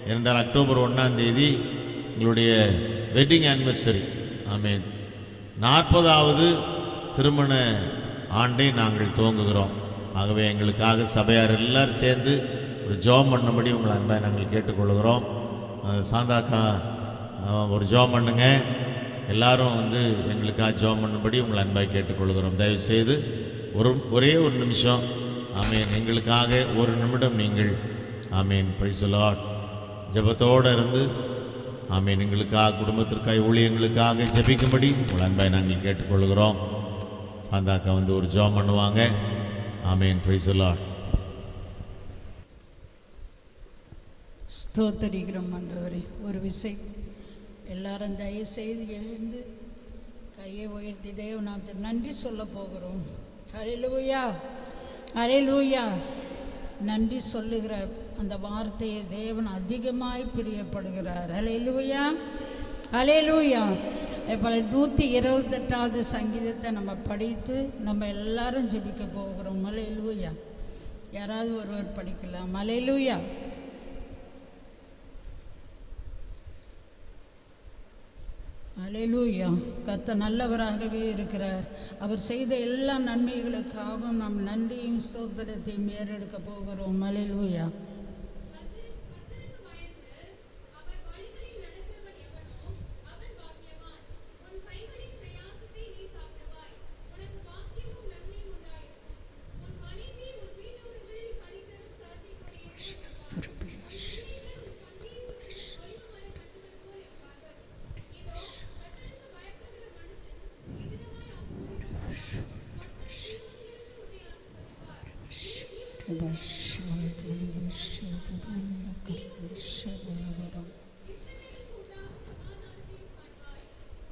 ஏனென்றால் அக்டோபர் 1ஆம் தேதி எங்களுடைய வெட்டிங் ஆனிவர்சரி. ஆமேன். 40வது திருமண ஆண்டை நாங்கள் துவங்குகிறோம். ஆகவே எங்களுக்காக சபையார் எல்லாரும் சேர்ந்து ஒரு ஜாப் பண்ணும்படி உங்களை அன்பாக நாங்கள் கேட்டுக்கொள்கிறோம். சாந்தாக்கா ஒரு ஜாப் பண்ணுங்க. எல்லாரும் எங்களுக்காக ஜாப் பண்ணும்படி உங்களை அன்பாக கேட்டுக்கொள்கிறோம். தயவுசெய்து ஒரே ஒரு நிமிஷம் ஆமேன் எங்களுக்காக ஒரு நிமிடம் நீங்கள் ஆமேன் பிரைஸ் தி லார்ட் ஜெபத்தோடு இருந்து ஆமேன் எங்களுக்காக குடும்பத்திற்காக ஊழியங்களுக்காக ஜெபிக்கும்படி உங்கள் அன்பாய் நாங்கள் கேட்டுக்கொள்கிறோம். சாந்தாக்கா ஒரு ஜெபம் பண்ணுவாங்க. ஆமேன் பிரைஸ் தி லார்ட். ஸ்தோத்தரிக்கிறோம் ஆண்டவரே. ஒரு விசை எல்லாரும் தயவு செய்து எழுந்து கையை உயர்த்தி தேவநாமத்தை நன்றி சொல்ல போகிறோம். ஹல்லேலூயா, ஹல்லேலூயா. நன்றி சொல்லுகிற அந்த வார்த்தையை தேவன் அதிகமாய் பிரியப்படுகிறார். ஹல்லேலூயா, ஹல்லேலூயா. இப்போ 128வது சங்கீதத்தை நம்ம படித்து நம்ம எல்லாரும் ஜெபிக்க போகிறோம். ஹல்லேலூயா. யாராவது ஒருவர் படிக்கலாம். ஹல்லேலூயா. ஹல்லேலூயா. கர்த்தர் நல்லவராகவே இருக்கிறார். அவர் செய்த எல்லா நன்மைகளுக்காகவும் நாம் நன்றியும் ஸ்தோத்திரத்தையும் ஏறெடுக்க போகிறோம். ஹல்லேலூயா.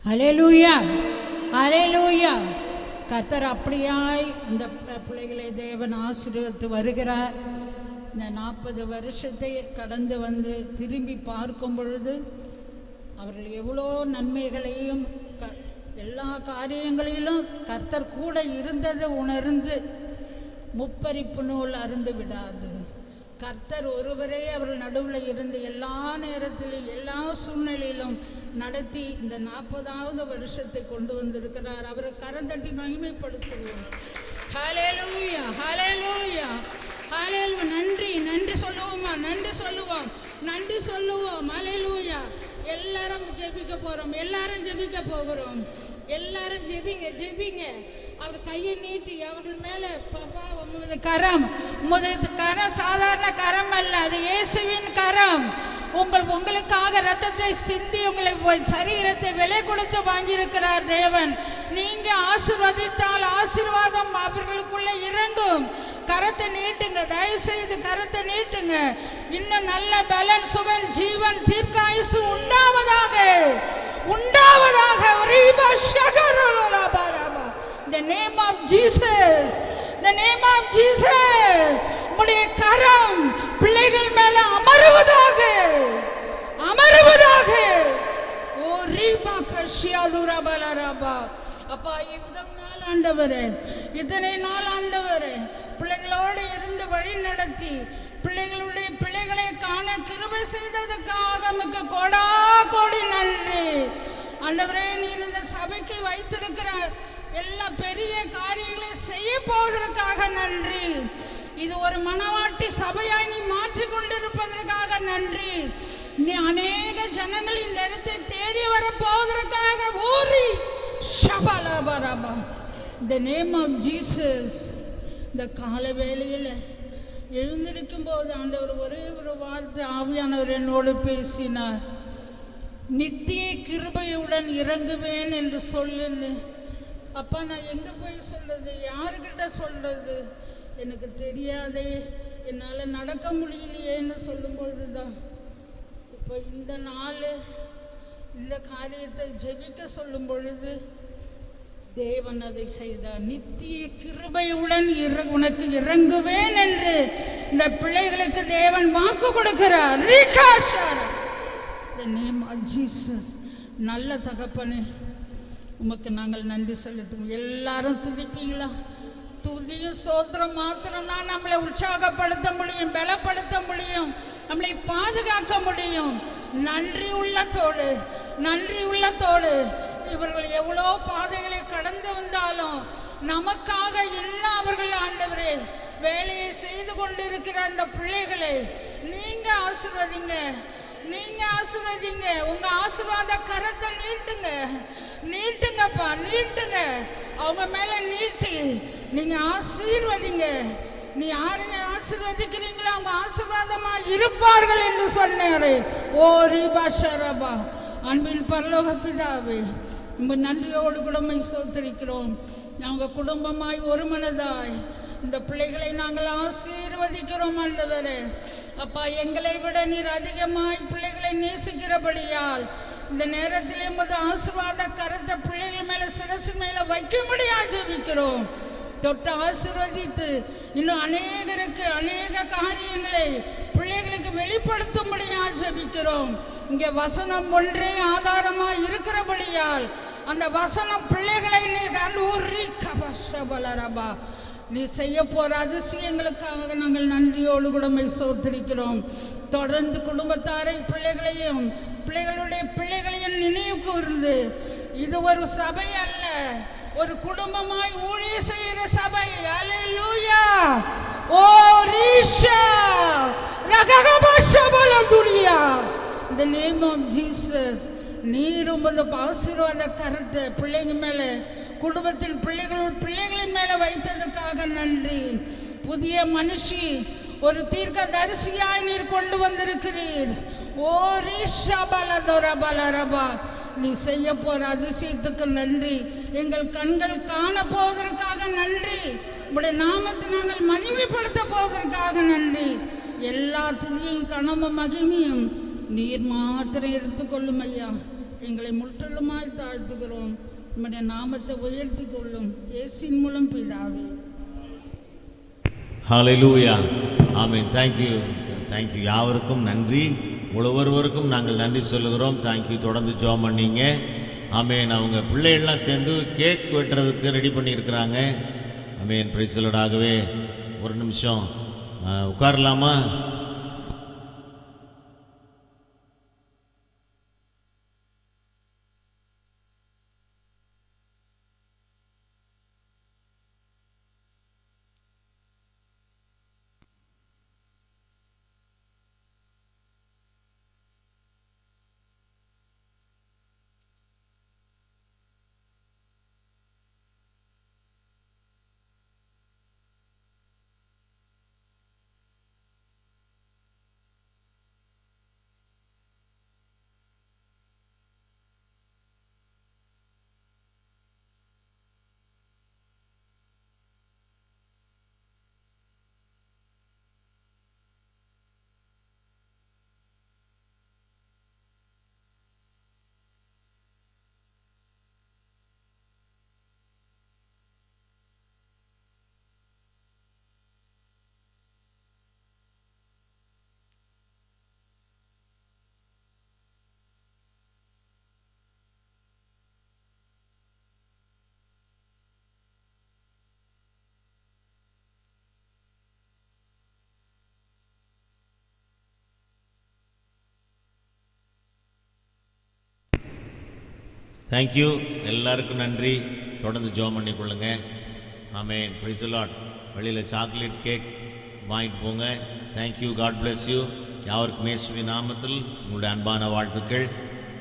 ஹல்லேலூயா, ஹல்லேலூயா. கர்த்தர் அப்படியாய் இந்த பிள்ளைகளை தேவன் ஆசீர்வதித்து வருகிறார். இந்த 40 வருஷத்தை கடந்து வந்து திரும்பி பார்க்கும் பொழுது அவர்கள் எவ்வளோ நன்மைகளையும் எல்லா காரியங்களிலும் கர்த்தர் கூட இருந்ததை உணர்ந்து முப்பரிப்பு நூல் அருந்து விடாது. கர்த்தர் ஒருவரே அவர்கள் நடுவில் இருந்து எல்லா நேரத்திலும் எல்லா சூழ்நிலையிலும் நடத்தி இந்த 40வது வருஷத்தை கொண்டு வந்திருக்கிறார். அவரை கரந்தட்டி மகிமைப்படுத்துவோம். ஹல்லேலூயா, ஹல்லேலூயா, ஹல்லேலூயா. நன்றி, நன்றி சொல்லுவோமா? நன்றி சொல்லுவோம், நன்றி சொல்லுவோம். ஹல்லேலூயா. எல்லாரும் ஜெபிக்க போகிறோம், எல்லாரும் ஜெபிக்க போகிறோம். எல்லாரும் ஜெபிங்க, ஜெபிங்க. அவர் கையை நீட்டி அவர்கள் மேலே, பாப்பா உமது கரம், உமது கரம் சாதாரண கரம் அல்ல, அது இயேசுவின் கரம். உங்களுக்காக ரத்தத்தை சிந்தி உங்களை சரீரத்தை விலை கொடுத்து வாங்கியிருக்கிறார் தேவன். நீங்க ஆசீர்வதித்தால் ஆசீர்வாதம் அவர்களுக்குள்ள இறங்கும். கரத்தை நீட்டுங்க, தயவு செய்து கரத்தை நீட்டுங்க. இன்னும் நல்ல பலன், சுகன், ஜீவன், தீர்க்காயுசு உண்டாவதாக, உண்டாவதாக. The name of Jesus, the name of Jesus. உம்முடைய கரம் பிள்ளைகள் மேல அமருவதாக, அமருவதாக. ஓ ரீபா கஷியாதுரா பலரபா. அப்பா, இத்தனை நாள் ஆண்டவரே, இத்தனை நாள் ஆண்டவரே பிள்ளைகளோடு இருந்து வழி நடத்தி பிள்ளைகளுடைய பிள்ளைகளை காண கிருபை செய்ததுக்காக மிக்க கோடா கோடி நன்றி ஆண்டவரே. நீர் இந்த சபைக்கு வைத்திருக்கிற எல்லா பெரிய காரியங்களையும் செய்ய போவதற்காக நன்றி. இது ஒரு மனவாட்டி சபையாய் நீ மாற்றி கொண்டிருப்பதற்காக நன்றி. நீ அநேக ஜனங்கள் இந்த இடத்தை தேடி வர போவதற்காக ஊறி ஷபலபரபா. The name of Jesus. இந்த கால வேளையில் எழுந்திருக்கும் போது ஆண்டவர் ஒரே ஒரு வார்த்தை ஆவியானவர் என்னோடு பேசினார். நித்திய கிருபையுடன் இறங்குவேன் என்று சொல்லுன்னு. அப்பா, நான் எங்கே போய் சொல்றது, யாருக்கிட்ட சொல்றது, எனக்கு தெரியாதே, என்னால் நடக்க முடியலையேன்னு சொல்லும் பொழுது தான் இப்போ இந்த நாள் இந்த காரியத்தை ஜெபிக்க சொல்லும் பொழுது தேவன் அதை செய்தார். நித்திய கிருபையுடன் உனக்கு இறங்குவேன் என்று இந்த பிள்ளைகளுக்கு தேவன் வாக்கு கொடுக்கிறார். The name of Jesus. நல்ல தகப்பனே, உமக்கு நாங்கள் நன்றி செலுத்துவோம். எல்லாரும் துதிப்பீங்களா? துதியும் சோத்திரம் மாத்திரம்தான் நம்மளை உற்சாகப்படுத்த முடியும், பலப்படுத்த முடியும், நம்மளை பாதுகாக்க முடியும். நன்றி உள்ளத்தோடு, நன்றி உள்ளத்தோடு. இவர்கள் எவ்வளோ பாதைகளை கடந்து வந்தாலும் நமக்காக இன்னும் அவர்கள் ஆண்டவரே வேலையை செய்து கொண்டிருக்கிற அந்த பிள்ளைகளை நீங்க ஆசீர்வதிங்க, நீங்க ஆசீர்வதிங்க. உங்க ஆசீர்வாத கரத்தை நீட்டுங்க, நீட்டுங்கப்பா, நீட்டுங்க. அவங்க மேல நீட்டி நீங்க ஆசீர்வதிங்க. நீ யாரையும் ஆசீர்வதிக்கிறீங்களோ அவங்க ஆசீர்வாதமா இருப்பார்கள் என்று சொன்னாரு. ஓ ரீபா ஷரபா. அன்பின் பரலோக பிதாவே, நம்ம நன்றியோடு குடும்பமை ஸ்தோத்திரிக்கிறோம். நாங்கள் குடும்பமாய் ஒரு மனதாய் இந்த பிள்ளைகளை நாங்கள் ஆசீர்வதிக்கிறோம் ஆண்டவரே. அப்பா, எங்களை விட நீர் அதிகமாய் பிள்ளைகளை நேசிக்கிறபடியால் இந்த நேரத்திலே உமது ஆசீர்வாத கருத்தை பிள்ளைகள் மேலே சிரசு மேலே வைக்க முடியாது ஜெபிக்கிறோம். தொட்டு ஆசீர்வதித்து இன்னும் அநேகருக்கு அநேக காரியங்களை பிள்ளைகளுக்கு வெளிப்படுத்த முடியாது ஜெபிக்கிறோம். இங்கே வசனம் ஒன்றே ஆதாரமாக இருக்கிறபடியால் அந்த வசனம் பிள்ளைகளை நீ செய்ய போகிற அதிசயங்களுக்காக நாங்கள் நன்றியோடு குடும்பமை ஸ்தோத்திரிக்கிறோம். தொடர்ந்து குடும்பத்தாரை பிள்ளைகளையும் பிள்ளைகளுடைய பிள்ளைகளையும் நினைவு கூர்ந்து இது ஒரு சபை அல்ல, ஒரு குடும்பமாய் ஊழிய செய்கிற சபை. அல்லேலூயா. ஓ ரீஷா ரககபஷபலதுரியா. இந்த நேம் ஆஃப் ஜீசஸ், நீர் உமது ஆசீர்வாத கருத்தை பிள்ளைங்க மேலே, குடும்பத்தின் பிள்ளைகளின் மேலே வைத்ததுக்காக நன்றி. புதிய மனுஷி, ஒரு தீர்க்க தரிசியாய் நீர் கொண்டு வந்திருக்கிறீர். ஓ ரீஷா பலதொரபலரபா, நீ செய்ய போற அதிசயத்துக்கு நன்றி. எங்கள் கண்கள் காண போவதற்காக நன்றி. உடைய நாமத்தை நாங்கள் மகிமைப்படுத்த போவதற்காக நன்றி. எல்லா துதியும் கனமும் மகிமையும் நீர் மாத்திரம் எடுத்துக்கொள்ளும் ஐயா. எங்களை முற்றிலுமாய் தாழ்த்துகிறோம். உம்முடைய நாமத்தை உயர்த்தி கொள்ளும் இயேசுவின் மூலம் பிதாவே. ஹல்லேலூயா. ஆமென். தேங்க்யூ. யாவருக்கும் நன்றி. ஒவ்வொருவருக்கும் நாங்கள் நன்றி சொல்லுகிறோம். தேங்க்யூ. தொடர்ந்து ஜெபம் பண்ணீங்க. ஆமென். அவங்க பிள்ளைகள்லாம் சேர்ந்து கேக் வெட்டுறதுக்கு ரெடி பண்ணியிருக்கிறாங்க. ஆமென். Praise the lord. ஆகவே ஒரு நிமிஷம் உட்காரலாமா? தேங்க்யூ. எல்லாருக்கும் நன்றி. தொடர்ந்து ஜெபம் பண்ணிக்கொள்ளுங்க. ஆமென். Praise the lord. வெளியில் சாக்லேட் கேக் வாங்கிட்டு போங்க. தேங்க்யூ. God bless you. யாவருக்கும் இயேசுவின் நாமத்தில் உங்களுடைய அன்பான வாழ்த்துக்கள்.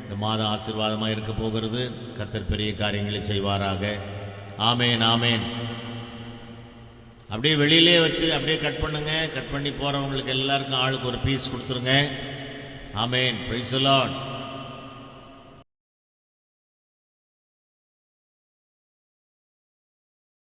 இந்த மாதம் ஆசீர்வாதமாக இருக்க போகிறது. கர்த்தர் பெரிய காரியங்களை செய்வாராக. ஆமென். ஆமென். அப்படியே வெளியிலே வச்சு அப்படியே கட் பண்ணுங்க. கட் பண்ணி போகிறவங்களுக்கு எல்லாருக்கும் ஆளுக்கு ஒரு பீஸ் கொடுத்துருங்க. ஆமென். Praise the Lord.